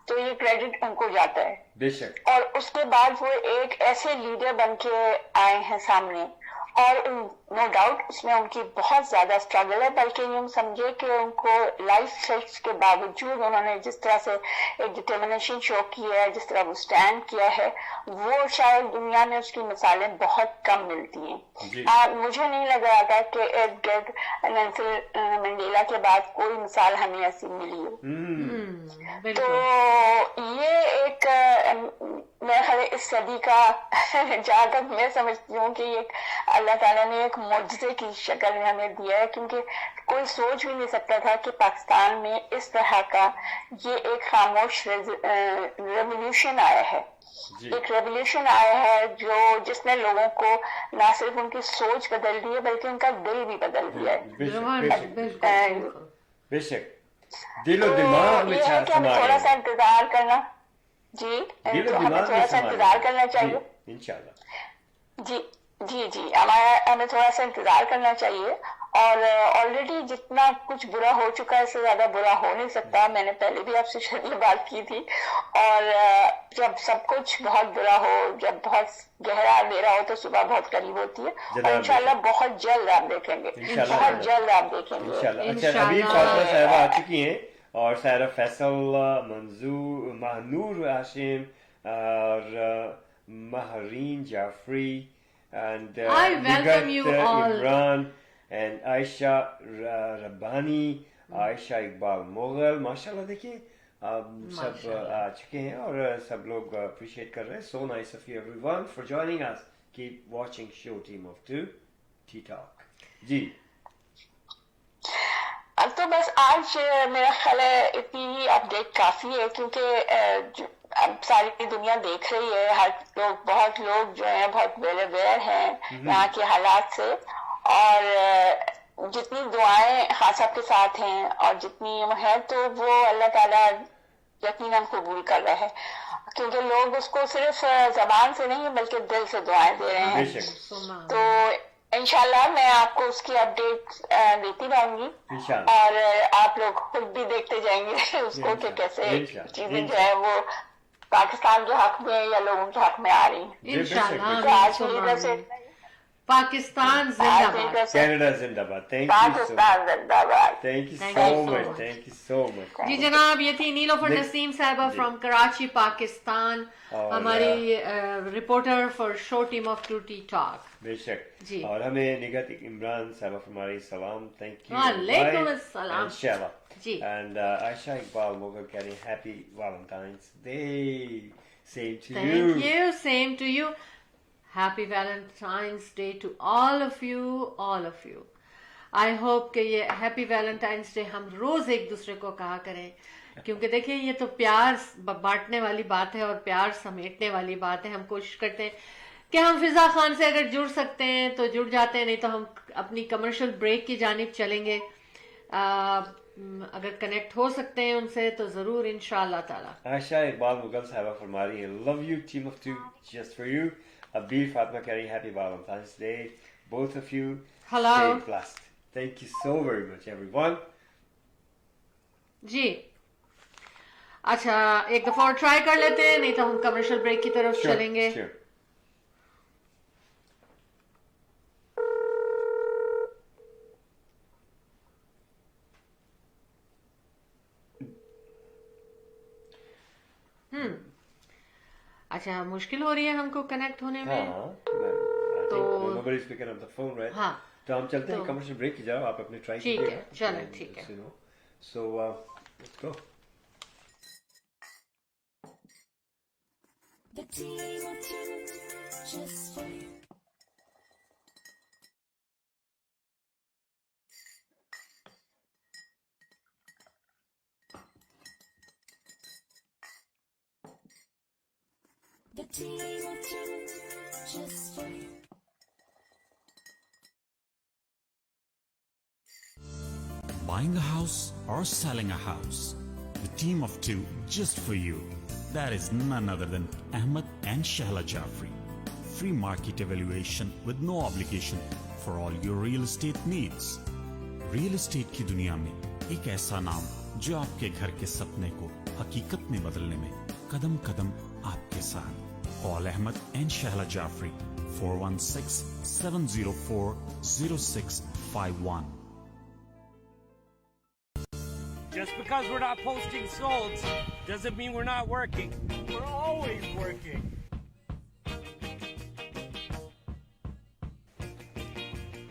[SPEAKER 3] तो ये क्रेडिट उनको जाता है
[SPEAKER 2] बेशक।
[SPEAKER 3] और उसके बाद वो एक ऐसे लीडर बन के आए हैं सामने, और नो डाउट उसमें उनकी बहुत ज्यादा स्ट्रगल है, बल्कि यूं समझे कि उनको लाइफ थ्रेट्स के बावजूद उन्होंने जिस तरह से एक डिटर्मिनेशन शो की है, जिस तरह वो स्टैंड किया है, वो शायद दुनिया में उसकी मिसालें बहुत कम मिलती हैं। मुझे नहीं लग रहा था कि एडगर नेल्सन मंडेला के बाद कोई मिसाल हमें ऐसी मिली हो। तो ये एक मैं इस सदी का जहाँ तक मैं समझती हूँ कि ये अल्लाह ताला ने एक मुआजिज़े की शक्ल में हमें दिया है, क्योंकि कोई सोच भी नहीं सकता था कि पाकिस्तान में इस तरह का ये एक खामोश रेवोल्यूशन आया है। एक रेवोल्यूशन आया है जिसने लोगों को ना सिर्फ उनकी सोच बदल दी है बल्कि उनका दिल भी बदल दिया है।
[SPEAKER 2] बेशक दिलो दिमाग में
[SPEAKER 3] हमें थोड़ा सा इंतजार करना जी, तो हमें थोड़ा सा इंतजार करना चाहिए
[SPEAKER 2] इंशाल्लाह।
[SPEAKER 3] जी हमें थोड़ा सा इंतजार करना चाहिए। और ऑलरेडी जितना कुछ बुरा हो चुका है इससे ज्यादा बुरा हो नहीं सकता। मैंने पहले भी आपसे ये बात की थी। और जब सब कुछ बहुत बुरा हो, जब बहुत गहरा अंधेरा हो, तो सुबह बहुत करीब होती है। और इंशाल्लाह बहुत जल्द आप देखेंगे, बहुत जल्द आप देखेंगे।
[SPEAKER 2] अच्छा, अभी फातिमा साहिबा आ चुकी हैं اور سائرہ فیصل, منظور, مہنور ہاشم, اور Mehreen Jafri, and
[SPEAKER 1] I welcome you all.
[SPEAKER 2] Imran and Aisha ربانی, عائشہ اقبال مغل. ماشاءاللہ دیکھیے سب آ چکے ہیں اور سب لوگ اپریشیٹ کر رہے ہیں. So nice of you everyone for joining us. Keep watching show Team of Two Tea Talk. جی
[SPEAKER 3] اب تو بس آج میرا خیال ہے اتنی اپڈیٹ کافی ہے, کیونکہ اب ساری دنیا دیکھ رہی ہے, ہر لوگ, بہت لوگ جو ہیں بہت ویل اویئر ہیں یہاں کے حالات سے, اور جتنی دعائیں خان صاحب کے ساتھ ہیں اور جتنی ہے تو وہ اللہ تعالیٰ یقیناً قبول کر رہا ہے, کیونکہ لوگ اس کو صرف زبان سے نہیں بلکہ دل سے دعائیں دے رہے ہیں. تو انشاءاللہ میں آپ کو اس کی اپڈیٹ دیتی رہوں گی, اور آپ لوگ خود بھی دیکھتے جائیں گے اس کو کہ کیسے چیزیں جو ہے وہ پاکستان کے حق میں یا لوگوں کے حق میں آ رہی ہیں.
[SPEAKER 1] انشاءاللہ.
[SPEAKER 3] آج میری طرف سے
[SPEAKER 1] پاکستان زندہ باد.
[SPEAKER 2] کینیڈا زندہ باد.
[SPEAKER 3] پاکستان زندہ باد.
[SPEAKER 2] Thank you so much. Thank you so much.
[SPEAKER 1] جی جناب, یہ تھی نیلوفر نسیم صاحبہ فرام کراچی پاکستان, ہماری reporter for show team of two tea talk.
[SPEAKER 2] بے شک.
[SPEAKER 1] جی,
[SPEAKER 2] اور ہمیں نگہت عمران صاحبہ ہمارے سلام. Thank you.
[SPEAKER 1] وعلیکم السلام.
[SPEAKER 2] انشاءاللہ.
[SPEAKER 1] جی,
[SPEAKER 2] اینڈ عائشہ اقبال مغل کہہ رہی ہیں happy Valentines day. Same to
[SPEAKER 1] thank
[SPEAKER 2] you.
[SPEAKER 1] you, same to you. Happy Valentine's Day to all of you, all of you. I hope کہ یہ ہیپی ویلنٹائنس ڈے ہم روز ایک دوسرے کو کہا کریں, کیونکہ دیکھیں یہ تو پیار بانٹنے والی بات ہے اور پیار سمیٹنے والی بات ہے. ہم کوشش کرتے ہیں کہ ہم فضا خان سے اگر جڑ سکتے ہیں تو جڑ جاتے ہیں, نہیں تو ہم اپنی کمرشل بریک کی جانب چلیں گے. اگر کنیکٹ ہو سکتے ہیں ان سے تو ضرور انشاءاللہ تعالی.
[SPEAKER 2] عائشہ اقبال مغل صاحبہ فرما رہی ہیں love you team of two just for you. Abir Fatma Kari, happy Valentine's Day. Both of you.
[SPEAKER 1] Hello.
[SPEAKER 2] Stay blessed. Thank you so very much, everyone.
[SPEAKER 1] جی اچھا, ایک دفعہ اور ٹرائی کر لیتے ہیں, نہیں تو ہم کمرشل بریک کی طرف چلیں گے.
[SPEAKER 2] Sure.
[SPEAKER 1] اچھا, مشکل ہو رہی ہے ہم کو کنیکٹ ہونے میں.
[SPEAKER 2] تو nobody's picking up the phone, right?
[SPEAKER 1] ہاں,
[SPEAKER 2] تو ہم چلتے ہیں کمرشل بریک کی جائے, آپ اپنے ٹرائی
[SPEAKER 1] ٹھیک ہے, چلیں ٹھیک ہے.
[SPEAKER 2] So let's go.
[SPEAKER 4] The team of two, just for you. The team of two, just for you.
[SPEAKER 5] Buying a house or selling a house, the team of two just for you. That is none other than Ahmed and Shahla Jafri. Free market evaluation with no obligation for all your real estate needs. Real estate کی دنیا میں ایک ایسا نام جو آپ کے گھر کے سپنے کو حقیقت میں بدلنے میں قدم قدم آپ کے ساتھ. Call Ahmed and Shahla Jafri 416-704-0651.
[SPEAKER 6] Just because we're not posting solds doesn't mean we're not working. We're always working.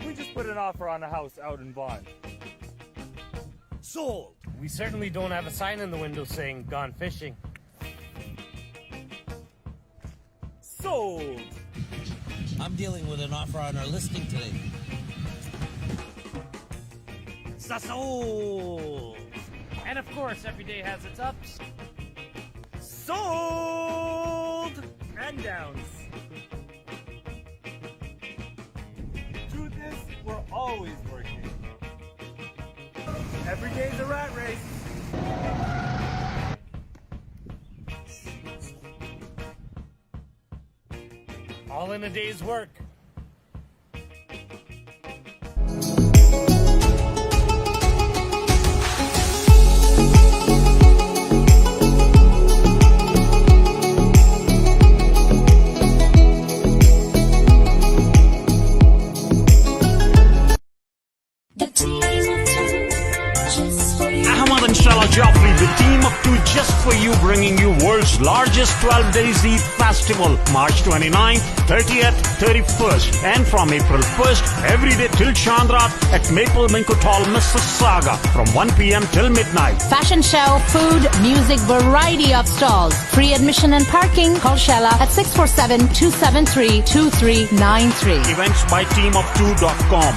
[SPEAKER 7] We just put an offer on a house out in Vaughan.
[SPEAKER 6] Sold! We certainly don't have a sign in the window saying gone fishing.
[SPEAKER 7] Sold!
[SPEAKER 8] I'm dealing with an offer on our listing today.
[SPEAKER 6] Sold! And of course, every day has its ups.
[SPEAKER 7] Sold! And downs. Truth is, we're always working. Every day's a rat race.
[SPEAKER 6] All in a day's work.
[SPEAKER 5] and Stella Joffrey, the team of two just for you, bringing you world's largest 12 days Eid festival, March 29th, 30th, 31st, and from April 1st, every day till Chandrat at Maple Minko Hall, Mississauga, from 1 p.m. till midnight.
[SPEAKER 9] Fashion show, food, music, variety of stalls. Free admission and parking. Call Shella at 647-273-2393.
[SPEAKER 5] Events by teamof2.com.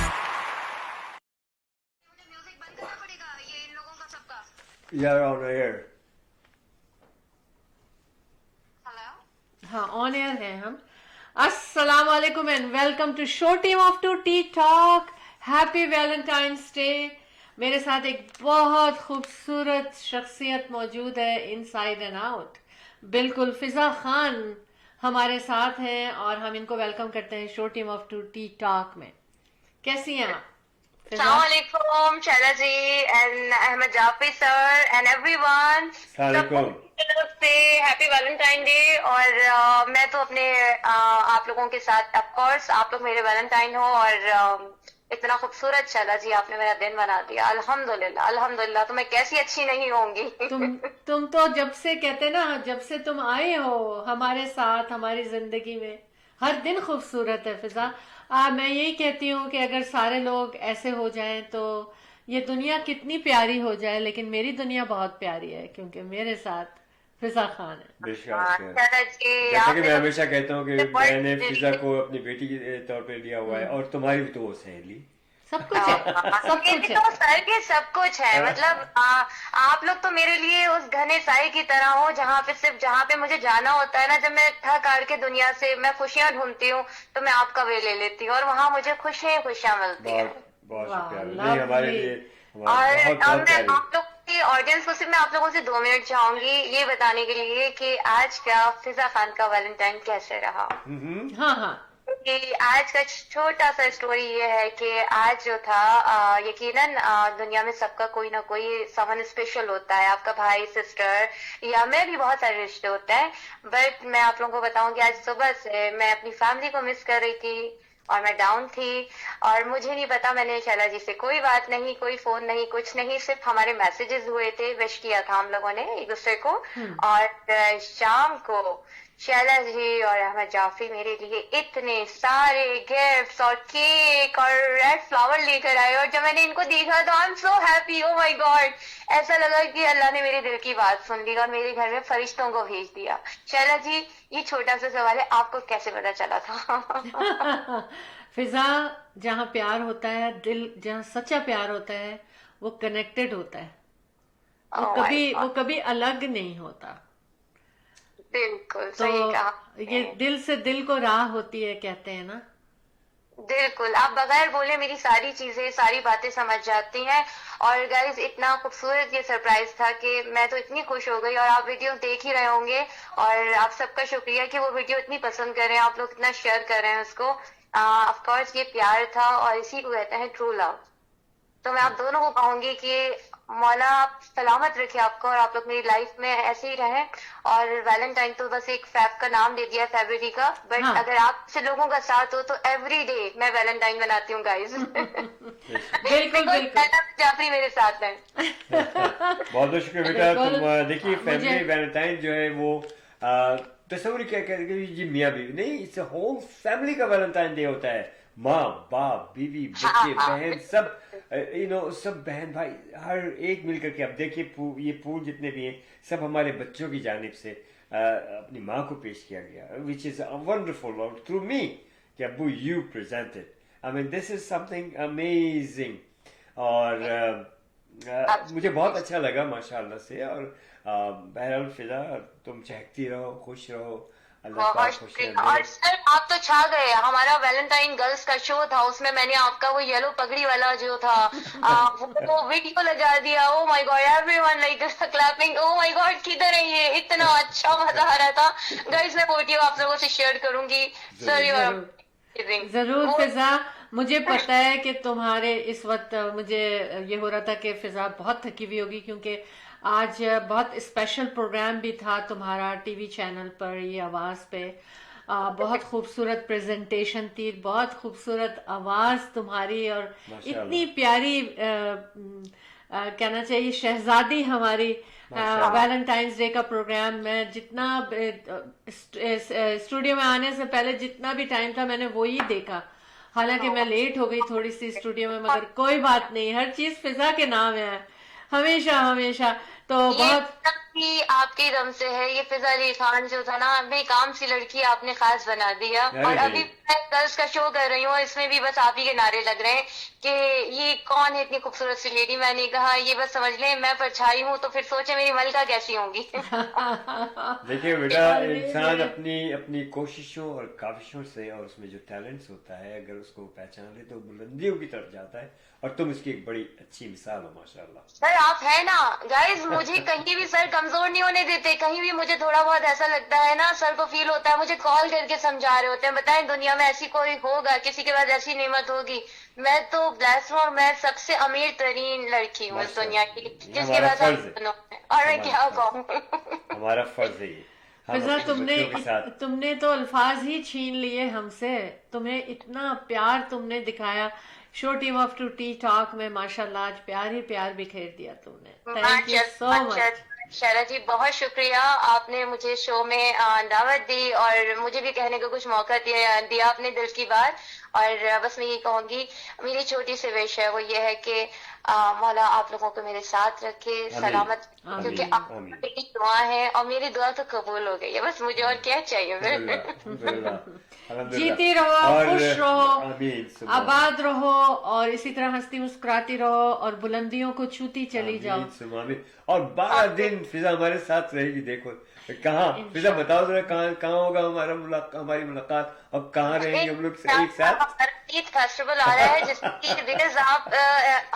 [SPEAKER 2] You're on air.
[SPEAKER 1] हाँ on air हैं हम. अस्सलाम वालेकुम and welcome to show team of two T talk. Happy Valentine's day. मेरे साथ एक बहुत खूबसूरत शख्सियत मौजूद है इनसाइड एंड आउट. बिल्कुल फिजा खान हमारे साथ हैं और हम इनको वेलकम करते हैं show team of two T talk में. कैसी हैं आप?
[SPEAKER 10] Assalamualaikum, Shaila ji and Ahmed Jafi sir and everyone.
[SPEAKER 2] Assalamualaikum.
[SPEAKER 10] तरफ से हैप्पी वैलेंटाइन डे. और मैं तो अपने आप लोगों के साथ ऑफ कोर्स आप लोग मेरे वैलेंटाइन हो और इतना खूबसूरत शाइला जी आपने मेरा दिन बना दिया. अल्हम्दुलिल्लाह अल्हम्दुलिल्लाह. तो मैं कैसी अच्छी नहीं होंगी.
[SPEAKER 1] तुम तो जब से कहते ना जब से तुम आए हो हमारे साथ हमारी जिंदगी में हर दिन खूबसूरत है फिजा. मैं यही कहती हूँ कि अगर सारे लोग ऐसे हो जाएं तो ये दुनिया कितनी प्यारी हो जाए. लेकिन मेरी दुनिया बहुत प्यारी है क्योंकि मेरे साथ फिजा खान है.
[SPEAKER 2] जैसा कि मैं हमेशा कहता हूँ कि मैंने फिजा को अपनी बेटी के तौर पे लिया हुआ है और तुम्हारी भी तो वो सहेली
[SPEAKER 1] सब कुछ है. सब कुछ है.
[SPEAKER 10] तो सर के सब कुछ है. मतलब आप लोग तो मेरे लिए उस घने साए की तरह हो जहाँ पे मुझे जाना होता है ना. जब मैं थक हार के दुनिया से मैं खुशियाँ ढूंढती हूँ तो मैं आपका वे ले लेती हूँ और वहाँ मुझे खुशियाँ मिलती हैं.
[SPEAKER 2] बहुत शुक्रिया. हमारे लिए
[SPEAKER 10] और मैं आप लोग की ऑडियंस को सिर्फ मैं आप लोगों से 2 मिनट चाहूंगी ये बताने के लिए कि आज का फिजा खान का वैलेंटाइन कैसे रहा.
[SPEAKER 1] हाँ हाँ.
[SPEAKER 10] कि आज का छोटा सा स्टोरी ये है कि आज जो था यकीनन दुनिया में सबका कोई ना कोई समन स्पेशल होता है. आपका भाई सिस्टर या मैं भी बहुत सारे रिश्ते होते हैं. बट मैं आप लोगों को बताऊं कि आज सुबह से मैं अपनी फैमिली को मिस कर रही थी और मैं डाउन थी और मुझे नहीं पता. मैंने शैला जी से कोई बात नहीं कोई फोन नहीं कुछ नहीं सिर्फ हमारे मैसेजेस हुए थे. विश किया था हम लोगों ने एक दूसरे को. और शाम को शैला जी और अहमद जाफी मेरे लिए इतने सारे गिफ्ट्स और केक और रेड फ्लावर लेकर आए और जब मैंने इनको देखा तो I am so happy. Oh my God. ऐसा लगा कि अल्लाह ने मेरे दिल की बात सुन ली और मेरे घर में फरिश्तों को भेज दिया. शैला जी ये छोटा सा सवाल है आपको कैसे पता चला था?
[SPEAKER 1] फिजा जहाँ प्यार होता है दिल जहाँ सच्चा प्यार होता है वो कनेक्टेड होता है. वो कभी अलग नहीं होता.
[SPEAKER 10] बिल्कुल
[SPEAKER 1] तो
[SPEAKER 10] सही कहा.
[SPEAKER 1] ये दिल से दिल को राह होती है कहते हैं ना.
[SPEAKER 10] बिल्कुल. आप बगैर बोले मेरी सारी चीजें सारी बातें समझ जाती हैं. और गाइस इतना खूबसूरत ये सरप्राइज था कि मैं तो इतनी खुश हो गई. और आप वीडियो देख ही रहे होंगे और आप सबका शुक्रिया कि वो वीडियो इतनी पसंद कर रहे हैं. आप लोग इतना शेयर कर रहे हैं उसको. ऑफ कोर्स ये प्यार था और इसी को कहते हैं ट्रू लव. तो मैं आप दोनों को कहूंगी कि मौला सलामत रखे आपको और आप लोग मेरी लाइफ में ऐसे ही रहें. और वैलेंटाइन तो बस एक फैब का नाम दे दिया फरवरी का. बट अगर आप से लोगों का साथ हो तो एवरी डे मैं वैलेंटाइन बनाती हूँ गाइस.
[SPEAKER 1] बिल्कुल.
[SPEAKER 10] जाफरी मेरे साथ है.
[SPEAKER 2] बहुत बहुत शुक्रिया बेटा. तुम देखिए फैमिली वैलेंटाइन जो है वो तस्वीर क्या कहते जी मियाँ बीवी नहीं इट्स होल फैमिली का वैलेंटाइन डे होता है. माँ बाप बीवी बच्चे बहन सब सब बहन भाई हर एक मिलकर के. अब देखिए ये फूल जितने भी हैं सब हमारे बच्चों की जानिब से अपनी माँ को पेश किया गया विच इज वंडरफुल और थ्रू मी कि अब्बू you presented. I mean this is something amazing. और मुझे बहुत अच्छा लगा माशाल्लाह से. और बहरहाल फिजा तुम चहकती रहो खुश रहो.
[SPEAKER 10] और सर आप तो छा गए. हमारा वैलेंटाइन गर्ल्स का शो था उसमें मैंने आपका वो येलो पगड़ी वाला जो था वो वीडियो लगा दिया. Oh my God everyone like clapping. Oh my God किधर है ये. इतना अच्छा मजा आ रहा था. गाइस मैं वीडियो आप लोगों से शेयर करूंगी. सर
[SPEAKER 1] जरूर फिजा. मुझे पता है कि तुम्हारे इस वक्त मुझे ये हो रहा था कि फिजा बहुत थकी हुई होगी क्योंकि आज बहुत स्पेशल प्रोग्राम भी था तुम्हारा टीवी चैनल पर ये आवाज़ पे. बहुत खूबसूरत प्रेजेंटेशन थी. बहुत खूबसूरत आवाज़ तुम्हारी और इतनी प्यारी कहना चाहिए शहजादी हमारी वैलेंटाइंस डे का प्रोग्राम मैं जितना स्टूडियो में आने से पहले जितना भी टाइम था मैंने वो ही देखा। हालांकि मैं लेट हो गई थोड़ी सी स्टूडियो में, मगर कोई बात नहीं, हर चीज फिजा के नाम है हमेशा हमेशा। तो बहुत
[SPEAKER 10] ये आपके दम से है। ये फिजा अली खान जो था ना, हमें काम सी लड़की आपने खास बना दिया। और अभी मैं गर्ल्स का शो कर रही हूँ, इसमें भी बस आप ही के नारे लग रहे हैं कि ये कौन है इतनी खूबसूरत सी लेडी। मैंने कहा ये बस समझ लें मैं परछाई हूँ, तो फिर सोचे मेरी मलका कैसी होंगी।
[SPEAKER 2] देखिए बेटा, इंसान अपनी कोशिशों और काविशों से और उसमें जो टैलेंट्स होता है अगर उसको पहचान ले तो बुलंदियों की तरफ जाता है। और तुम इसकी एक बड़ी अच्छी मिसाल हो माशाल्लाह।
[SPEAKER 10] सर आप है ना गाइस, मुझे कहीं भी सर कमजोर नहीं होने देते। कहीं भी मुझे थोड़ा बहुत ऐसा लगता है ना, सर को फील होता है, मुझे कॉल करके समझा रहे होते हैं, बताएं दुनिया में ऐसी कोई होगा, किसी के पास ऐसी नेमत होगी। मैं तो ब्लेस्ड हूँ और मैं सबसे अमीर तरीन लड़की हूँ इस दुनिया की, जिसके पास और मैं क्या कहूँ।
[SPEAKER 2] हमारा फर्ज है ये।
[SPEAKER 1] फिजा तुमने तो अल्फाज ही छीन लिए हमसे। तुम्हें इतना प्यार तुमने दिखाया show team of two T talk में, माशाल्लाह आज प्यार ही प्यार बिखेर दिया तुमने। Thank you so much
[SPEAKER 10] Shahla ji, बहुत शुक्रिया। आपने मुझे शो में दावत दी और मुझे भी कहने का कुछ मौका दिया अपने दिल की बात। और बस मैं ये कहूंगी, मेरी छोटी सी विश है, वो ये है कि मौला आप लोगों को मेरे साथ रखे सलामत, क्योंकि आप मेरी दुआ है और मेरी दुआ तो कबूल हो गई है। बस मुझे और क्या चाहिए।
[SPEAKER 1] जीती रहो, खुश रहो, आबाद रहो और इसी तरह हंसती मुस्कुराती रहो और बुलंदियों को छूती चली जाओ।
[SPEAKER 2] और 12 दिन फिजा हमारे साथ रहेगी। देखो कहाँ फिजा, बताओ जरा कहाँ होगा हमारी मुलाकात, अब कहाँ रहेंगे हम लोग एक साथ।
[SPEAKER 10] ईद फेस्टिवल आ रहा है जिसकी रील्स आप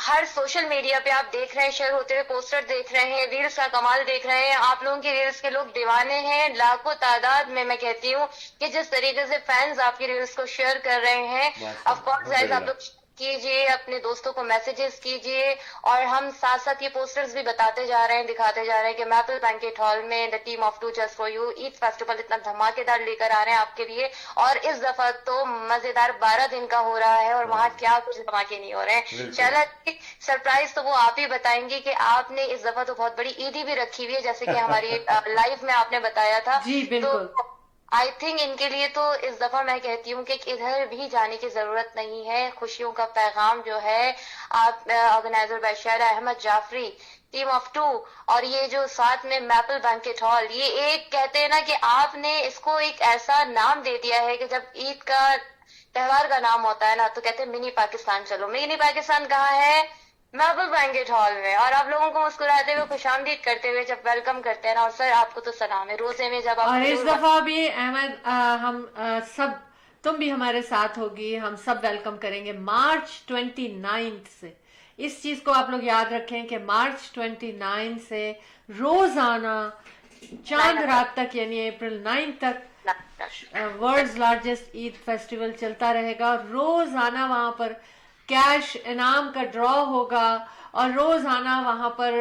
[SPEAKER 10] हर सोशल मीडिया पे आप देख रहे हैं, शेयर होते हुए पोस्टर देख रहे हैं, रील्स का कमाल देख रहे हैं। आप लोगों की रील्स के लोग दीवाने हैं, लाखों तादाद में। मैं कहती हूँ कि जिस तरीके से फैंस आपकी रील्स को शेयर कर रहे हैं, ऑफ कोर्स आप लोग कीजिए, अपने दोस्तों को मैसेजेस कीजिए। और हम साथ साथ ये पोस्टर्स भी बताते जा रहे हैं, दिखाते जा रहे हैं कि मैपल बैंकेट हॉल में the team of two just for you Eid festival इतना धमाकेदार लेकर आ रहे हैं आपके लिए। और इस दफा तो मजेदार 12 दिन का हो रहा है और वहाँ क्या कुछ धमाके नहीं हो रहे हैं। शायद सरप्राइज तो वो आप ही बताएंगे कि आपने इस दफा तो बहुत बड़ी ईदी भी रखी हुई है, जैसे कि हमारी लाइफ में आपने बताया था।
[SPEAKER 1] जी बिल्कुल।
[SPEAKER 10] आई थिंक इनके लिए तो इस दफा मैं कहती हूँ कि इधर भी जाने की जरूरत नहीं है। खुशियों का पैगाम जो है आप ऑर्गेनाइजर बैशारा Ahmed Jafri, team of two और ये जो साथ में मैपल बैंकेट हॉल, ये एक कहते हैं ना कि आपने इसको एक ऐसा नाम दे दिया है कि जब ईद का त्योहार का नाम होता है ना तो कहते हैं मिनी पाकिस्तान। चलो मिनी पाकिस्तान कहाँ है? मैपल बैंकेट हॉल में। और आप लोगों को मुस्कुराते हुए खुशामदीद करते हुए जब वेलकम करते हैं ना, और सर आपको तो सलाम है रोजे में जब आप।
[SPEAKER 1] और इस दफा भी अहमद हम सब, तुम भी हमारे साथ होगी, हम सब वेलकम करेंगे मार्च 29 से। इस चीज को आप लोग याद रखें कि मार्च 29 से रोजाना चांद रात तक यानी अप्रैल 9 तक वर्ल्ड्स लार्जेस्ट ईद फेस्टिवल चलता रहेगा। रोजाना वहां पर कैश इनाम का ड्रॉ होगा और रोजाना वहां पर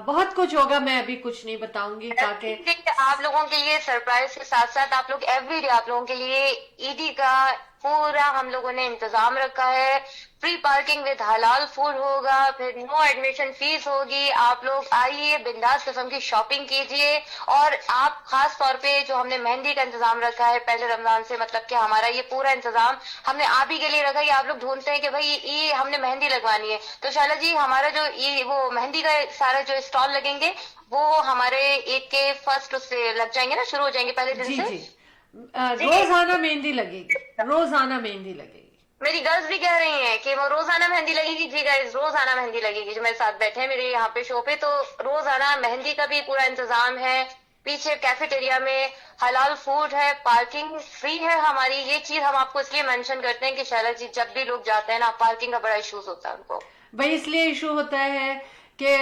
[SPEAKER 1] बहुत कुछ होगा। मैं अभी कुछ नहीं बताऊंगी ताकि
[SPEAKER 10] आप लोगों के लिए सरप्राइज के साथ साथ आप लोग एवरीडे आप लोगों के लिए ईदी का पूरा हम लोगों ने इंतजाम रखा है। फ्री पार्किंग विद हलाल फूड होगा, फिर नो एडमिशन फीस होगी। आप लोग आइए, बिंदास किस्म की शॉपिंग कीजिए। और आप खास तौर पे जो हमने मेहंदी का इंतजाम रखा है पहले रमजान से, मतलब कि हमारा ये पूरा इंतजाम हमने आप ही के लिए रखा है। आप लोग ढूंढते हैं कि भाई ये हमने मेहंदी लगवानी है, तो शाला जी हमारा जो ये वो मेहंदी का सारा जो स्टॉल लगेंगे वो हमारे ईद के फर्स्ट उससे लग जाएंगे ना, शुरू हो जाएंगे पहले दिन से।
[SPEAKER 1] रोजाना मेहंदी लगेगी, रोजाना मेहंदी लगेगी।
[SPEAKER 10] मेरी गर्ल्स भी कह रही हैं कि वो रोजाना मेहंदी लगेगी। जी गाइस, रोजाना मेहंदी लगेगी। जो मेरे साथ बैठे हैं मेरे यहाँ पे शो पे, तो रोजाना मेहंदी का भी पूरा इंतजाम है। पीछे कैफेटेरिया में हलाल फूड है, पार्किंग फ्री है हमारी। ये चीज हम आपको इसलिए मेंशन करते हैं कि शैला जी जब भी लोग जाते हैं ना, पार्किंग का बड़ा इशूज होता है उनको।
[SPEAKER 1] भाई इसलिए इशू होता है कि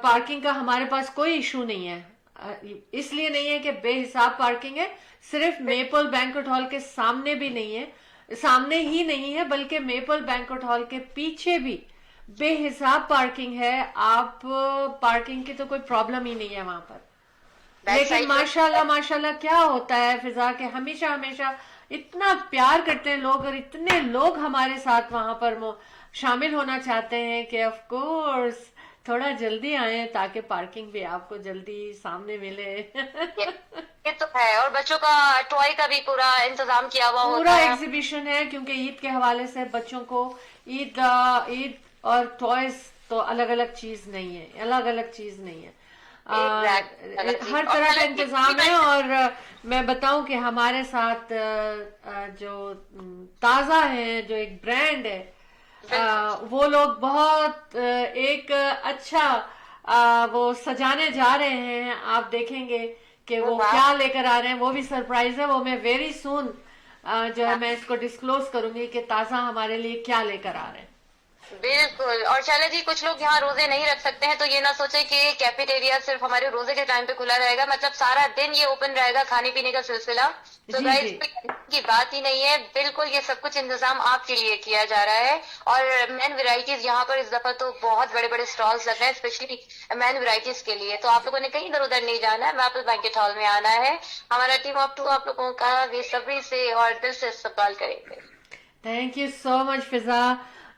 [SPEAKER 1] पार्किंग का हमारे पास कोई इशू नहीं है। इसलिए नहीं है कि बेहिसाब पार्किंग है, सिर्फ मेपल बैंक्वेट हॉल के सामने भी नहीं है, सामने ही नहीं है, बल्कि मेपल बैंक्वेट हॉल के पीछे भी बेहिसाब पार्किंग है। आप पार्किंग की तो कोई प्रॉब्लम ही नहीं है वहां पर। लेकिन माशाल्लाह माशाल्लाह क्या होता है फिजा के हमेशा हमेशा इतना प्यार करते हैं लोग और इतने लोग हमारे साथ वहां पर शामिल होना चाहते हैं कि ऑफ कोर्स थोड़ा जल्दी आए ताकि पार्किंग भी आपको जल्दी सामने मिले।
[SPEAKER 10] ये तो है, और बच्चों का टॉय का भी पूरा इंतजाम किया हुआ होता
[SPEAKER 1] पूरा
[SPEAKER 10] है।
[SPEAKER 1] एग्जीबिशन है, क्योंकि ईद के हवाले से बच्चों को ईद ईद और टॉयज तो अलग अलग चीज नहीं है, अलग अलग चीज नहीं है। हर तरह का इंतजाम है। और मैं बताऊं कि हमारे साथ जो ताजा है, जो एक ब्रांड है, वो लोग बहुत एक अच्छा वो सजाने जा रहे हैं। आप देखेंगे कि वो क्या लेकर आ रहे हैं, वो भी सरप्राइज है। वो मैं वेरी सून जो है मैं इसको डिस्क्लोज करूंगी कि ताजा हमारे लिए क्या लेकर आ रहे हैं।
[SPEAKER 10] बिल्कुल। और शैला जी, कुछ लोग यहाँ रोजे नहीं रख सकते हैं, तो ये ना सोचे कि कैफेटेरिया सिर्फ हमारे रोजे के टाइम पे खुला रहेगा, मतलब सारा दिन ये ओपन रहेगा खाने पीने का सिलसिला। तो गाइस की बात ही नहीं है, बिल्कुल ये सब कुछ इंतजाम आपके लिए किया जा रहा है। और मैन वेराइटीज यहाँ पर इस दफा तो बहुत बड़े बड़े स्टॉल्स लग रहे हैं, स्पेशली मैन वेराइटीज के लिए। तो आप लोगों ने कहीं इधर उधर नहीं जाना है, वापस बैंकेट हॉल में आना है। हमारा टीम ऑफ 2 आप लोगों का बेसब्री से और दिल से इस्तकबाल करेंगे।
[SPEAKER 1] थैंक यू सो मच फिजा।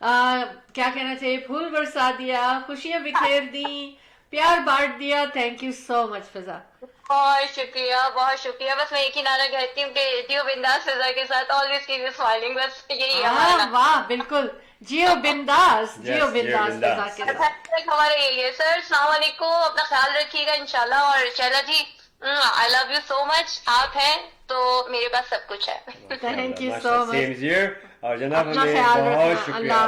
[SPEAKER 1] क्या कहना चाहिए, फूल बरसा दिया, खुशियां बिखेर दी, प्यार बांट दिया। थैंक यू सो मच फिजा।
[SPEAKER 10] बहुत शुक्रिया, बहुत शुक्रिया। बस मैं एक ही नारा कहती हूँ कि जियो बिंदास फिजा के साथ, ऑलवेज कीप स्माइलिंग। बस यही हमारा।
[SPEAKER 1] वाह, बिल्कुल, जियो बिंदास, जियो बिंदास फिजा के साथ।
[SPEAKER 10] हमारा यही है सर। अस्सलाम वालेकुम, अपना ख्याल रखिएगा इंशाल्लाह। और Shahla ji, I love you so much. आप हैं तो मेरे पास सब कुछ है।
[SPEAKER 1] Thank you so much.
[SPEAKER 2] और जनाब
[SPEAKER 1] अपना
[SPEAKER 2] हमें
[SPEAKER 1] ख्याल
[SPEAKER 2] बहुत
[SPEAKER 1] रखना।
[SPEAKER 2] शुक्रिया।
[SPEAKER 1] अल्लाह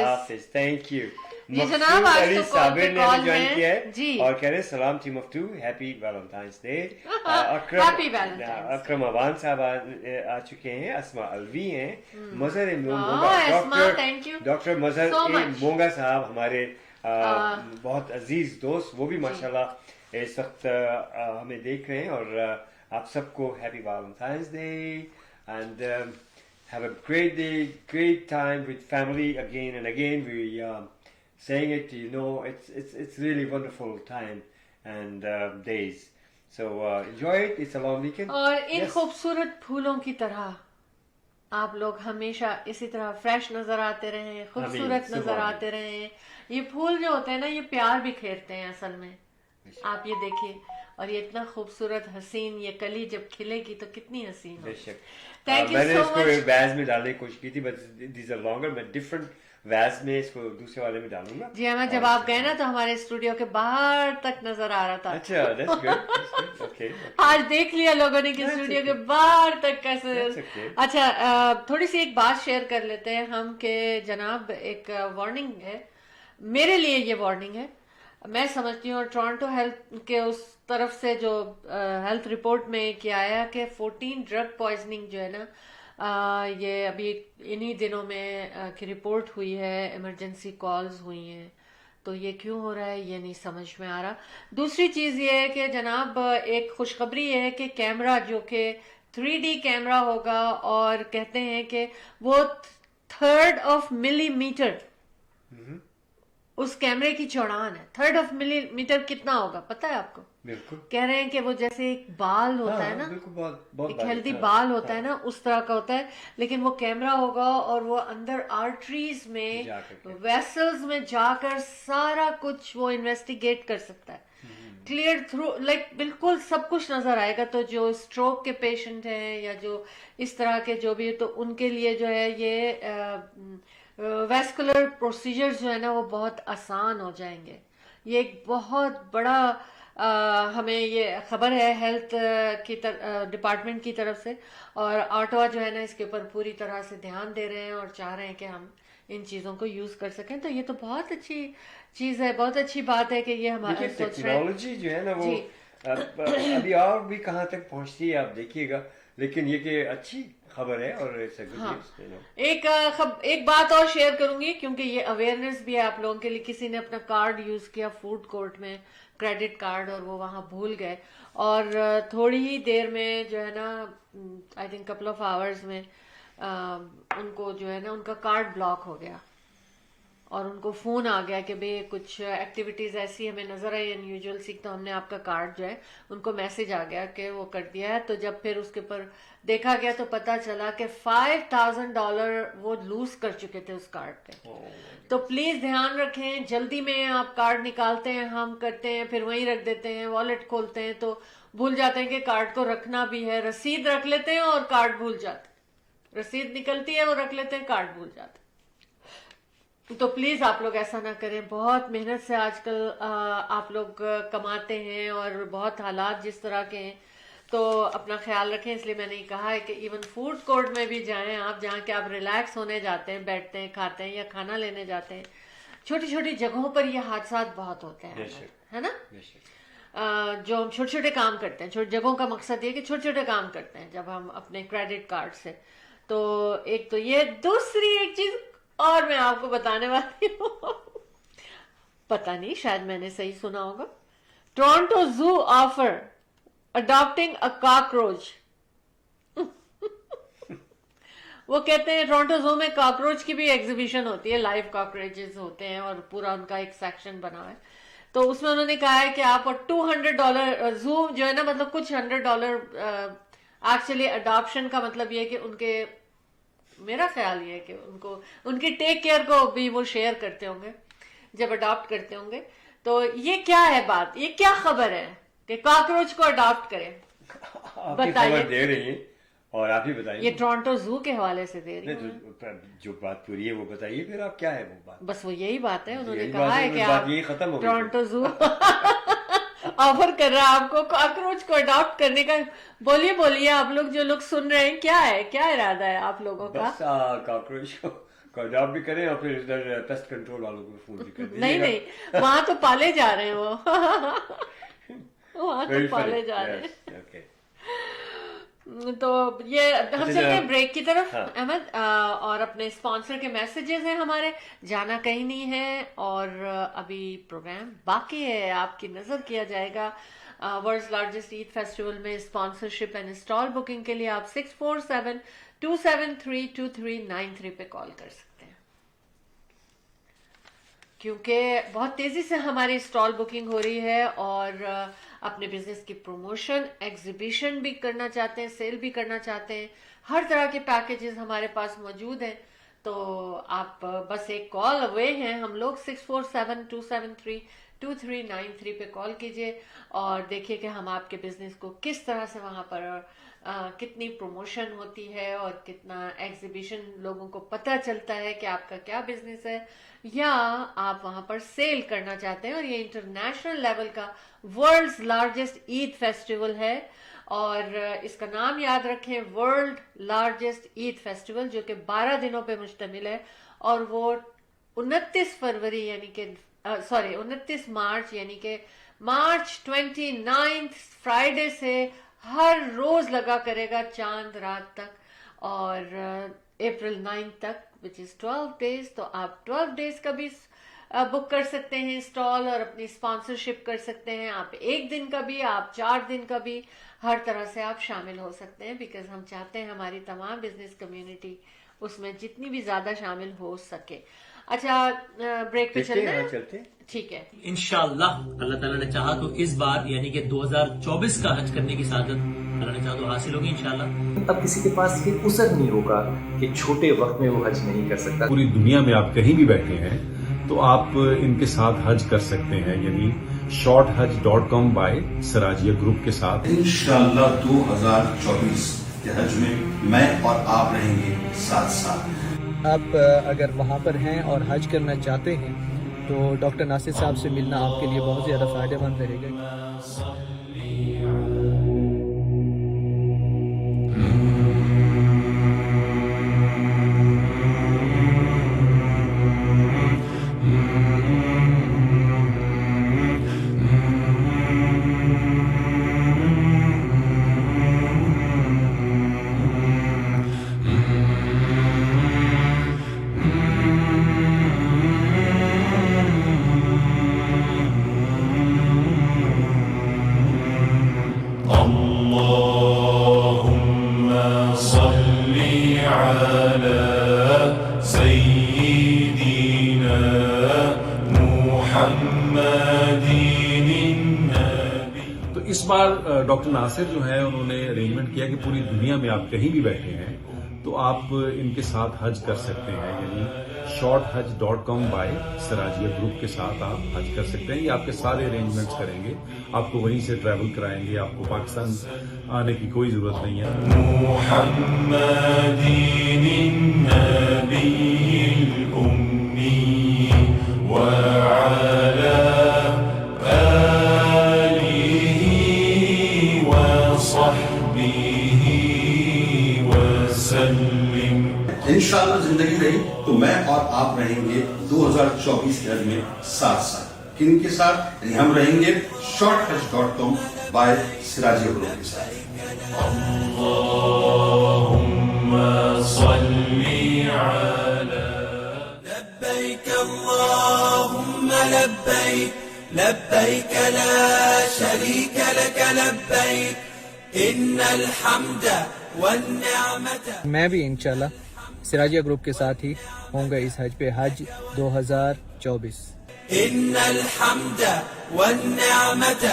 [SPEAKER 1] हाफिज।
[SPEAKER 2] Thank you.
[SPEAKER 1] जी जनाब, आज
[SPEAKER 2] अली
[SPEAKER 1] तो
[SPEAKER 2] साबिर ने
[SPEAKER 1] कॉल
[SPEAKER 2] हमें ज्वाइन
[SPEAKER 1] में
[SPEAKER 2] किया है
[SPEAKER 1] जी,
[SPEAKER 2] और कह रहे हैं सलाम team of 2, happy Valentine's day.
[SPEAKER 1] Happy valentine's.
[SPEAKER 2] Akram Awan साहब आ चुके हैं, अस्मा अलवी हैं, Mazhar
[SPEAKER 1] thank you
[SPEAKER 2] doctor Mazhar
[SPEAKER 1] so
[SPEAKER 2] a
[SPEAKER 1] much।
[SPEAKER 2] Monga साहब हमारे बहुत अजीज दोस्त, वो भी माशाल्लाह इस वक्त हमें देख रहे हैं। और आप सबको happy Valentine's day and have a great day, great time with family again and again. We saying it, you know, it's really wonderful time and days. So enjoy it. It's a long weekend.
[SPEAKER 1] और इन खूबसूरत फूलों की तरह आप लोग हमेशा इसी तरह फ्रेश नजर आते रहें, खूबसूरत नजर आते रहें। ये फूल जो होते हैं ना, ये प्यार बिखेरते हैं असल में। आप ये देखिए, और ये इतना खूबसूरत हसीन, ये कली जब खिलेगी तो कितनी हसीन होगी। थैंक यू
[SPEAKER 2] मैंने
[SPEAKER 1] सो
[SPEAKER 2] इसको
[SPEAKER 1] मच।
[SPEAKER 2] वैज में डालने की कोशिश की थी, बट दीज आर लॉन्गर। मैं डिफरेंट वैज में इसको दूसरे वाले में डालूंगा।
[SPEAKER 1] जी हाँ, जब आप गए ना तो हमारे स्टूडियो के बाहर तक नजर आ रहा था।
[SPEAKER 2] अच्छा, that's good. Okay.
[SPEAKER 1] आज देख लिया लोगों ने कि स्टूडियो के बाहर तक कैसे। अच्छा, थोड़ी सी एक बात शेयर कर लेते हैं हम कि जनाब एक वार्निंग है, मेरे लिए ये वार्निंग है। मैं समझती हूँ टोरंटो हेल्थ के उस तरफ से जो हेल्थ रिपोर्ट में किया आया कि 14 ड्रग पॉइजनिंग जो है ना, ये अभी इन्हीं दिनों में की रिपोर्ट हुई है, इमरजेंसी कॉल्स हुई हैं। तो ये क्यों हो रहा है ये नहीं समझ में आ रहा। दूसरी चीज ये है कि जनाब एक खुशखबरी है कि कैमरा जो कि 3D कैमरा होगा, और कहते हैं कि वो 1/3 मिलीमीटर उस कैमरे की चौड़ान है। 1/3 मिलीमीटर कितना होगा पता है आपको?
[SPEAKER 2] बिल्कुल।
[SPEAKER 1] कह रहे हैं कि वो जैसे एक बाल होता है ना, एक हेल्दी बाल होता है ना, उस तरह का होता है। लेकिन वो कैमरा होगा और वो अंदर आर्टरीज में, वेसल्स में जाकर सारा कुछ वो इन्वेस्टिगेट कर सकता है, क्लियर थ्रू, लाइक बिल्कुल सब कुछ नजर आएगा। तो जो स्ट्रोक के पेशेंट हैं या जो इस तरह के जो भी, तो उनके लिए जो है ये वैस्कुलर प्रोसीजर्स जो है ना वो बहुत आसान हो जाएंगे। ये एक बहुत बड़ा हमें ये खबर है हेल्थ की डिपार्टमेंट की तरफ से, और ऑटोवा जो है ना इसके ऊपर पूरी तरह से ध्यान दे रहे हैं और चाह रहे हैं कि हम इन चीजों को यूज कर सकें। तो ये तो बहुत अच्छी चीज है, बहुत अच्छी बात है कि ये हमारा
[SPEAKER 2] टेक्नोलॉजी जो है ना वो अभी और भी कहाँ तक पहुंचती है आप देखिएगा, लेकिन ये कि अच्छी खबर है। और
[SPEAKER 1] एक बात और शेयर करूंगी क्योंकि ये अवेयरनेस भी है आप लोगों के लिए। किसी ने अपना कार्ड यूज किया फूड कोर्ट में, क्रेडिट कार्ड, और वो वहां भूल गए, और थोड़ी ही देर में जो है ना, I think couple of hours में उनको जो है ना उनका कार्ड ब्लॉक हो गया, اور ان کو فون آ گیا کہ بھئی کچھ ایکٹیویٹیز ایسی ہمیں نظر آئی انیوژل سی، تو ہم نے آپ کا کارڈ جو ہے ان کو میسج آ گیا کہ وہ کر دیا ہے. تو جب پھر اس کے اوپر دیکھا گیا تو پتا چلا کہ $5,000 وہ لوز کر چکے تھے اس کارڈ پہ. تو پلیز دھیان رکھیں، جلدی میں آپ کارڈ نکالتے ہیں، ہم کرتے ہیں پھر وہیں رکھ دیتے ہیں، والیٹ کھولتے ہیں تو بھول جاتے ہیں کہ کارڈ کو رکھنا بھی ہے. رسید رکھ لیتے ہیں اور کارڈ بھول جاتے ہیں، رسید نکلتی ہے وہ رکھ لیتے ہیں، کارڈ بھول جاتے ہیں. تو پلیز آپ لوگ ایسا نہ کریں. بہت محنت سے آج کل آپ لوگ کماتے ہیں اور بہت حالات جس طرح کے ہیں، تو اپنا خیال رکھیں. اس لیے میں نے کہا ہے کہ ایون فوڈ کورٹ میں بھی جائیں آپ، جہاں کہ آپ ریلیکس ہونے جاتے ہیں، بیٹھتے ہیں، کھاتے ہیں یا کھانا لینے جاتے ہیں، چھوٹی چھوٹی جگہوں پر یہ حادثات بہت ہوتے ہیں، ہے نا؟ جو ہم چھوٹے چھوٹے کام کرتے ہیں، چھوٹی جگہوں کا مقصد یہ کہ چھوٹے چھوٹے کام کرتے ہیں جب ہم اپنے کریڈٹ کارڈ سے. تو ایک تو یہ، دوسری ایک چیز اور میں آپ کو بتانے والی ہوں، پتہ نہیں شاید میں نے صحیح سنا ہوگا. Toronto zoo offer adapting a cockroach. وہ کہتے ہیں ٹورنٹو زو میں کاکروچ کی بھی ایگزیبیشن ہوتی ہے، لائیو کاکروچز ہوتے ہیں اور پورا ان کا ایک سیکشن بنا ہے. تو اس میں انہوں نے کہا ہے کہ آپ $200 زو جو ہے نا، مطلب کچھ $100 ایکچولی اڈاپشن کا مطلب یہ ہے کہ ان کے، میرا خیال یہ ہے کہ ان کو ان کی ٹیک کیئر کو بھی وہ شیئر کرتے ہوں گے جب اڈاپٹ کرتے ہوں گے. تو یہ کیا ہے بات، یہ کیا خبر ہے کہ کاکروچ کو اڈاپٹ کریں؟
[SPEAKER 2] بتائیے. دے رہی ہیں اور آپ ہی بتائیے.
[SPEAKER 1] یہ ٹورنٹو زو کے حوالے سے دے رہی
[SPEAKER 2] ہیں. جو بات پوری ہے وہ بتائیے پھر آپ، کیا ہے وہ بات؟
[SPEAKER 1] بس وہ یہی بات ہے. انہوں نے کہا ہے کہ آپ
[SPEAKER 2] ختم ہو
[SPEAKER 1] ٹورنٹو زو آفر کر رہا ہے آپ کو کاکروچ کو اڈاپٹ کرنے کا. بولیے آپ لوگ جو لوگ سن رہے ہیں، کیا ہے، کیا ارادہ ہے آپ لوگوں کا؟
[SPEAKER 2] بس کاکروچ کو اڈاپٹ بھی کریں اور پھر ادھر پیسٹ کنٹرول والوں کو فون بھی کر دیں.
[SPEAKER 1] نہیں، وہاں تو پالے جا رہے ہیں، وہ وہاں تو پالے جا رہے ہیں. تو یہ ہم چلتے ہیں بریک کی طرف احمد، اور اپنے اسپانسر کے میسیجز ہیں ہمارے، جانا کہیں نہیں ہے اور ابھی پروگرام باقی ہے. آپ کی نظر کیا جائے گا ورلڈز لارجسٹ عید فیسٹیول میں. اسپانسرشپ اینڈ اسٹال بکنگ کے لیے آپ 647-273-2393 پہ کال کر سکتے ہیں، کیونکہ بہت تیزی سے ہماری اسٹال بکنگ ہو رہی ہے اور اپنے بزنس کی پروموشن، ایگزیبیشن بھی کرنا چاہتے ہیں، سیل بھی کرنا چاہتے ہیں. ہر طرح کے پیکیجز ہمارے پاس موجود ہیں. تو آپ بس ایک کال اوے ہیں ہم لوگ. 647-273-2393 پہ کال کیجئے اور دیکھیے کہ ہم آپ کے بزنس کو کس طرح سے وہاں پر کتنی پروموشن ہوتی ہے اور کتنا ایگزیبیشن لوگوں کو پتہ چلتا ہے کہ آپ کا کیا بزنس ہے، یا آپ وہاں پر سیل کرنا چاہتے ہیں. اور یہ انٹرنیشنل لیول کا ورلڈز لارجسٹ عید فیسٹیول ہے اور اس کا نام یاد رکھیں، ورلڈ لارجسٹ عید فیسٹیول، جو کہ 12 دنوں پہ مشتمل ہے. اور وہ 29 مارچ یعنی کہ مارچ 29 فرائیڈے سے ہر روز لگا کرے گا چاند رات تک، اور اپریل 9 تک which is 12 days. تو آپ 12 days کا بھی بک کر سکتے ہیں اسٹال اور اپنی اسپانسرشپ کر سکتے ہیں. آپ ایک دن کا بھی، آپ 4 دن کا بھی، ہر طرح سے آپ شامل ہو سکتے ہیں، بیکاز ہم چاہتے ہیں ہماری تمام بزنس کمیونٹی اس میں جتنی بھی زیادہ شامل ہو سکے. اچھا بریک پہ چلتے ہیں، ٹھیک ہے.
[SPEAKER 8] انشاءاللہ اللہ تعالیٰ نے چاہا تو اس بار یعنی کہ 2024 کا حج کرنے کی سعادت اللہ نے چاہا تو حاصل ہوگی انشاءاللہ.
[SPEAKER 11] اب کسی کے پاس یہ عذر نہیں ہوگا کہ چھوٹے وقت میں وہ حج نہیں کر سکتا.
[SPEAKER 12] پوری دنیا میں آپ کہیں بھی بیٹھے ہیں تو آپ ان کے ساتھ حج کر سکتے ہیں، یعنی shorthaj.com بائی سراجیہ گروپ کے ساتھ.
[SPEAKER 13] انشاءاللہ 2024 کے حج میں میں اور آپ رہیں گے ساتھ ساتھ.
[SPEAKER 14] آپ اگر وہاں پر ہیں اور حج کرنا چاہتے ہیں تو ڈاکٹر ناصر صاحب سے ملنا آپ کے لیے بہت زیادہ فائدہ مند رہے گا.
[SPEAKER 12] इस बार डॉक्टर नासिर जो है उन्होंने अरेंजमेंट किया कि पूरी दुनिया में आप कहीं भी बैठे हैं तो आप इनके साथ हज कर सकते हैं, यानी shorthaj.com बाय सराजिया ग्रुप के साथ आप हज कर सकते हैं। ये आपके सारे अरेंजमेंट्स करेंगे, आपको वहीं से ट्रैवल कराएंगे, आपको पाकिस्तान आने की कोई जरूरत नहीं
[SPEAKER 13] इंशाअल्लाह जिंदगी रही तो मैं और आप रहेंगे 2024 के हज में साथ साथ। किनके साथ? यानी हम रहेंगे shorthaj.com बाय सराजिया ग्रुप के साथ।
[SPEAKER 15] لبيك اللهم لبيك لبيك لا شريك لك لبيك إن الحمد والنعمة।
[SPEAKER 14] मैं भी इंशाल्लाह सिराजिया ग्रुप के साथ ही होंगे इस हज पे, हज 2024।
[SPEAKER 15] إن الحمد والنعمة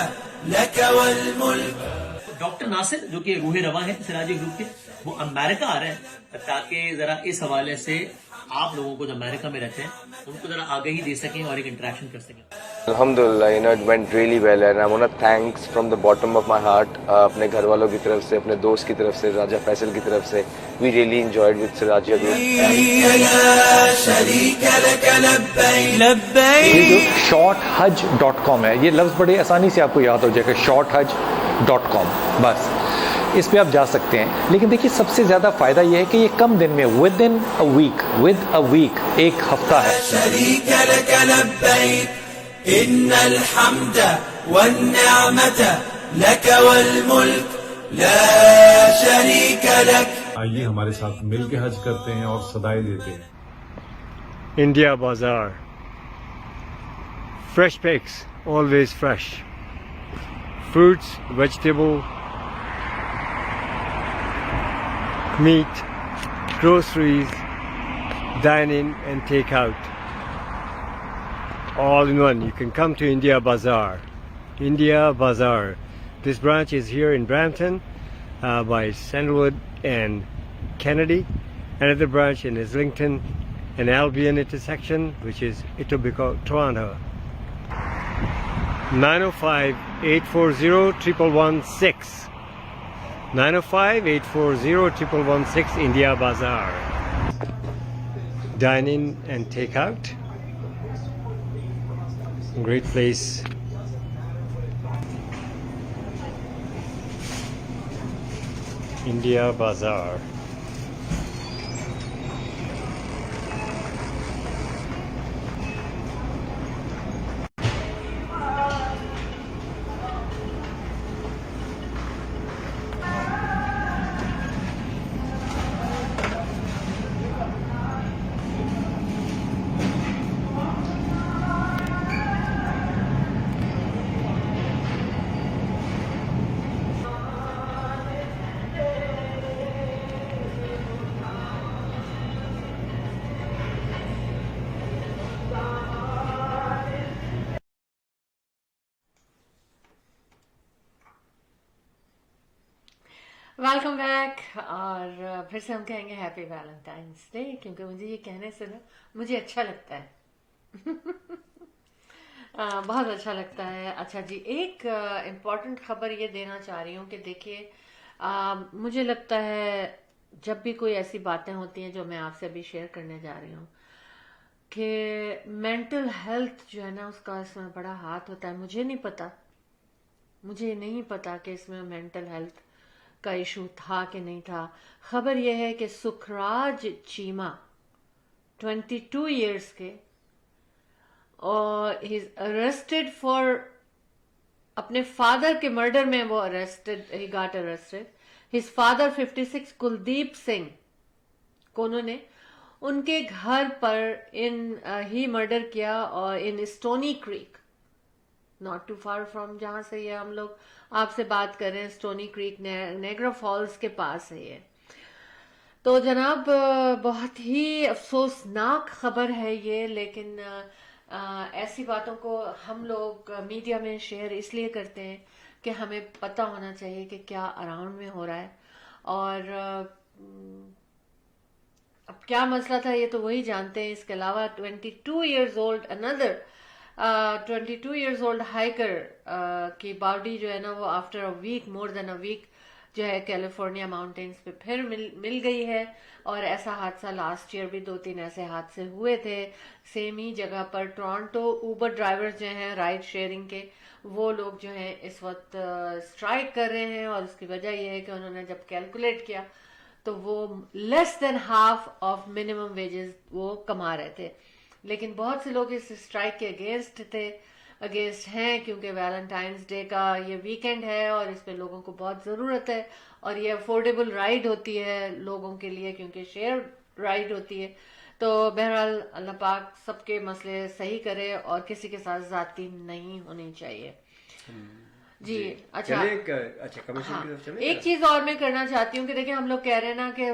[SPEAKER 15] لك والملك।
[SPEAKER 8] डॉक्टर नासिर जो कि रूह रवा है सिराजी ग्रुप के, वो अमेरिका आ रहे हैं ताकि जरा इस हवाले से आप लोगों को जो अमेरिका में रहते हैं उनको जरा आगाही दे सकें और एक इंटरेक्शन कर सकें।
[SPEAKER 16] Alhamdulillah, it went really well and I want to thanks from the bottom of my heart अपने घर वालों की तरफ से, अपने दोस्त की तरफ से, राजा फैसल की तरफ से। We really enjoyed with Sirajia Group।
[SPEAKER 17] ये जो shorthaj.com है, ये लफ्ज़ बड़े आसानी से आपको याद हो जाएगा, shorthaj.com, बस इस पे आप जा सकते हैं। लेकिन देखिए सबसे ज़्यादा फ़ायदा ये है कि ये कम दिन में विद अ वीक एक हफ्ता है।
[SPEAKER 15] إن الحمد والنعمة لك والملك لا شريك لك।
[SPEAKER 12] आइए हमारे साथ मिल के हज करते हैं और सदाएं देते हैं।
[SPEAKER 2] India Bazaar, fresh pigs, always fresh, fruits, vegetable, meat, groceries, dine in and take out, all in one. You can come to India Bazaar. India Bazaar. This branch is here in Brampton by Sandalwood and Kennedy. Another branch in Islington and Albion intersection, which is Etobicoke, Toronto. 905-840-1116. 905-840-1116, India Bazaar. Dine in and take out. Great place. India Bazaar.
[SPEAKER 1] Welcome back. और फिर से हम कहेंगे happy Valentine's day, क्योंकि मुझे ये कहने से ना मुझे अच्छा लगता है। बहुत अच्छा लगता है। अच्छा जी, एक इम्पॉर्टेंट खबर ये देना चाह रही हूँ कि देखिए, मुझे लगता है जब भी कोई ऐसी बातें होती हैं जो मैं आपसे अभी शेयर करने जा रही हूँ कि मेंटल हेल्थ जो है ना उसका इसमें बड़ा हाथ होता है। मुझे नहीं पता कि इसमें मेंटल हेल्थ का इशू था कि नहीं था। खबर यह है कि सुखराज चीमा 22 इयर्स के, और ही इज अरेस्टेड फॉर अपने फादर के मर्डर में वो he got arrested. His father 56 Kuldeep Singh को उन्होंने उनके घर पर ही मर्डर किया, और in Stoney Creek, not too far from जहां से ये हम लोग आपसे बात कर रहे हैं, स्टोनी क्रीक नेग्रा फॉल्स के पास है ये। तो जनाब बहुत ही अफसोसनाक खबर है ये, लेकिन ऐसी बातों को हम लोग मीडिया में शेयर इसलिए करते हैं کہ ہمیں پتہ ہونا چاہیے کہ کیا اراؤنڈ میں ہو رہا ہے. اور اب کیا مسئلہ تھا یہ تو وہی جانتے ہیں. اس کے علاوہ 22 years old another 22 years old hiker کی باڈی جو ہے نا وہ after a week more than a week جو ہے کیلیفورنیا ماؤنٹینز پہ پھر مل گئی ہے. اور ایسا حادثہ لاسٹ ایئر بھی 2-3 ایسے حادثے ہوئے تھے سیم ہی جگہ پر. ٹورانٹو اوبر ڈرائیورز جو ہیں رائڈ شیئرنگ کے وہ لوگ جو ہیں اس وقت اسٹرائک کر رہے ہیں. اور اس کی وجہ یہ ہے کہ انہوں نے جب کیلکولیٹ کیا تو وہ less than half of minimum wages وہ کما رہے تھے. لیکن بہت سے لوگ اس اسٹرائک کے اگینسٹ ہیں کیونکہ ویلنٹائنس ڈے کا یہ ویکینڈ ہے اور اس پہ لوگوں کو بہت ضرورت ہے. اور یہ افورڈیبل رائڈ ہوتی ہے لوگوں کے لیے کیونکہ شیئر رائڈ ہوتی ہے. تو بہرحال اللہ پاک سب کے مسئلے صحیح کرے اور کسی کے ساتھ زیادتی نہیں ہونی چاہیے. جی اچھا ایک چیز اور میں کرنا چاہتی ہوں کہ دیکھیں ہم لوگ کہہ رہے ہیں نا کہ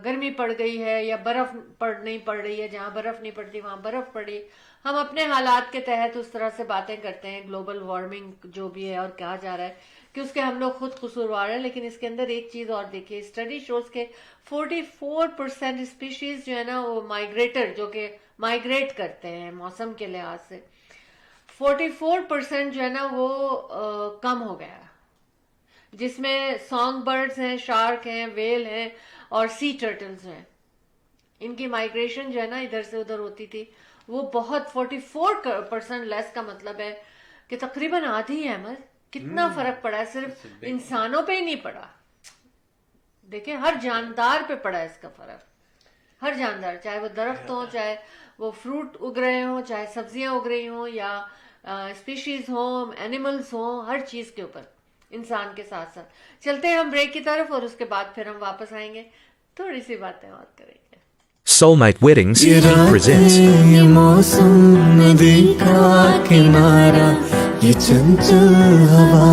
[SPEAKER 1] گرمی پڑ گئی ہے یا برف نہیں پڑ رہی ہے. جہاں برف نہیں پڑتی وہاں برف پڑی. ہم اپنے حالات کے تحت اس طرح سے باتیں کرتے ہیں گلوبل وارمنگ جو بھی ہے اور کہا جا رہا ہے کہ اس کے ہم لوگ خود قصوروار ہیں. لیکن اس کے اندر ایک چیز اور دیکھیے اسٹڈی شوز کے 44% اسپیشیز جو ہے نا وہ مائیگریٹر جو کہ مائیگریٹ کرتے ہیں موسم کے لحاظ سے 44% جو ہے نا وہ کم ہو گیا جس میں سانگ برڈز ہیں شارک ہیں ویل ہیں اور سی ٹرٹلز ہیں. ان کی مائیگریشن جو ہے نا ادھر سے ادھر ہوتی تھی وہ بہت 44% لیس کا مطلب ہے کہ تقریباً آدھی ہے. احمد کتنا فرق پڑا ہے. صرف انسانوں پہ ہی نہیں پڑا دیکھیں ہر جاندار پہ پڑا ہے اس کا فرق. ہر جاندار چاہے وہ درخت ہوں چاہے وہ فروٹ اگ رہے ہوں چاہے سبزیاں اگ رہی ہوں یا اسپیشیز ہوں اینیملز ہوں ہر چیز کے اوپر انسان کے ساتھ ساتھ. چلتے ہیں ہم بریک کی طرف اور اس کے بعد پھر ہم واپس آئیں گے تھوڑی سی باتیں اور کریں گے.
[SPEAKER 18] Soulmate Weddings presents
[SPEAKER 4] ये मौसम नदी का किनारा ये चंचल हवा.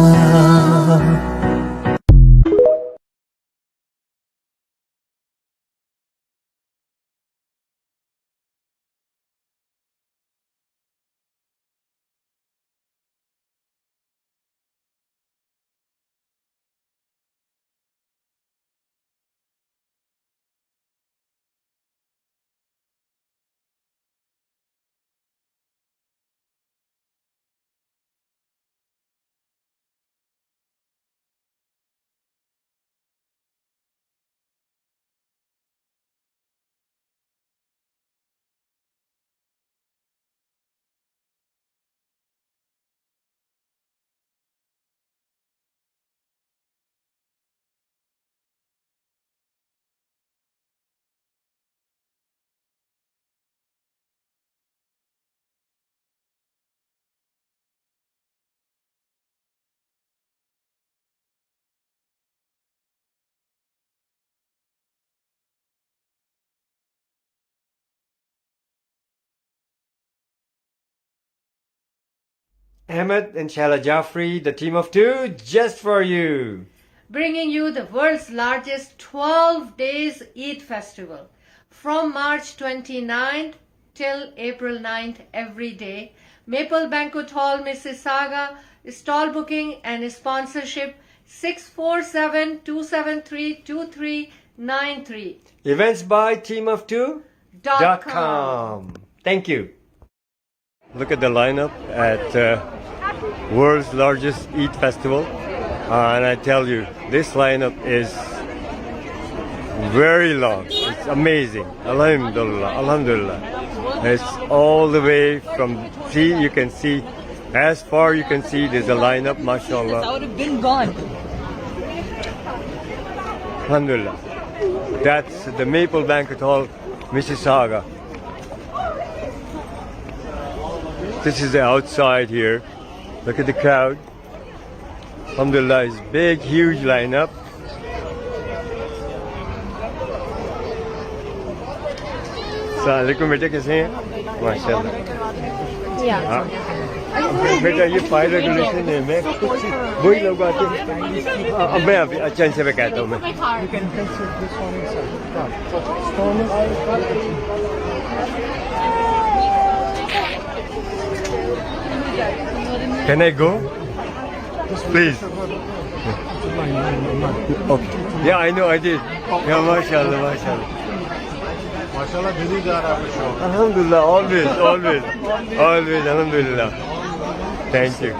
[SPEAKER 2] Ahmed and Shala Jaffrey, the team of two, just for you.
[SPEAKER 1] Bringing you the world's largest 12 days Eid festival from March 29th till April 9th every day. Maple Banquet Hall, Mississauga. Stall booking and sponsorship 647-273-2393.
[SPEAKER 2] Events by teamof2.com. Thank you. Look at the lineup at world's largest Eid festival. And I tell you, this lineup is very long. It's amazing. Alhamdulillah, alhamdulillah. It's all the way from, see, you can see, as far you can see, there's a lineup, mashallah.
[SPEAKER 19] I would have been gone.
[SPEAKER 2] Alhamdulillah. That's the Maple Banquet Hall, Mississauga. This is the outside here. Look at the crowd. Alhamdulillah, it's big, huge lineup. Assalamu alaikum, beta, kaise hain? MashaAllah. Yeah. بیٹا یہ fire regulation ہے میں کچھ وہی لوگ آتے ہیں اب میں ابھی اچھا ان سے میں کہتا ہوں میں Can I go? Please. Okay. Yeah, I know, I did. Yeah, mashallah, mashallah.
[SPEAKER 19] MashaAllah, busy जा रहा है show.
[SPEAKER 2] Alhamdulillah, always, always, always, alhamdulillah. Thank you.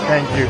[SPEAKER 2] Thank you.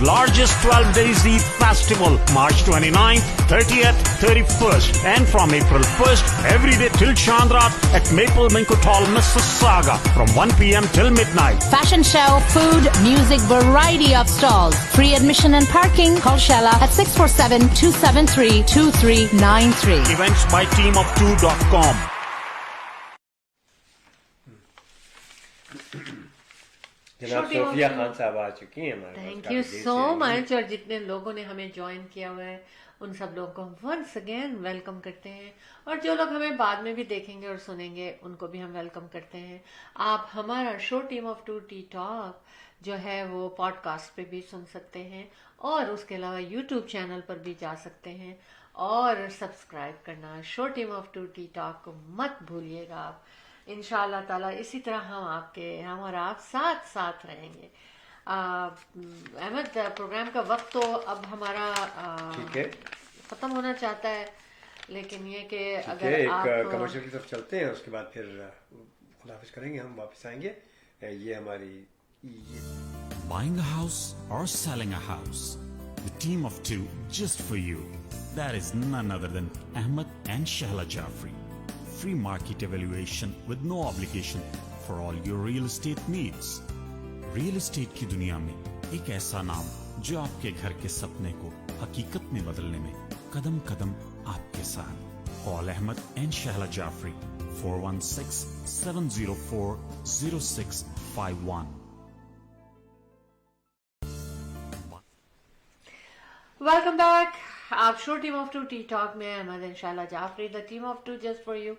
[SPEAKER 5] Largest 12 days Eid festival, March 29th, 30th, 31st, and from April 1st, every day till Chandrat at Maple Banquet Hall, Mississauga, from 1 p.m. till midnight.
[SPEAKER 9] Fashion show, food, music, variety of stalls. Free admission and parking. Call Shella at 647-273-2393.
[SPEAKER 5] Events by teamof2.com.
[SPEAKER 2] जनाब Sophia Khan साहब आ चुकी हैं हमारे पास।
[SPEAKER 1] Thank you so much. और जितने लोगों ने हमें ज्वाइन किया हुआ है उन सब लोगों को वंस अगेन वेलकम करते हैं, और जो लोग हमें बाद में भी देखेंगे और सुनेंगे उनको भी हम वेलकम करते हैं। आप हमारा show team of two T talk जो है वो पॉडकास्ट पे भी सुन सकते हैं, और उसके अलावा यूट्यूब चैनल पर भी जा सकते हैं, और सब्सक्राइब करना show team of two T talk को मत भूलिएगा आप। इंशाल्लाह ताला इसी तरह हम और आप साथ रहेंगे। अहमद, प्रोग्राम का वक्त तो अब हमारा खत्म होना चाहता है, लेकिन ये कि अगर आप
[SPEAKER 2] कमर्शियल की तरफ चलते हैं, उसके बाद फिर खुदाफिज करेंगे, हम वापस आएंगे। ये हमारी
[SPEAKER 5] Buying a house or selling a house, the team of two just for you. That is none other than Ahmed and Shahla Jafri. Free market evaluation with no obligation for all your real estate needs. Real estate की दुनिया में एक ऐसा नाम जो आपके घर के सपने को हकीकत में बदलने में कदम कदम आपके साथ। Call Ahmed and Shahla Jafri 416-704-0651.
[SPEAKER 1] Welcome back. आप show team of two T talk में अहमद एंड शाला Jafri, the team of two just for you,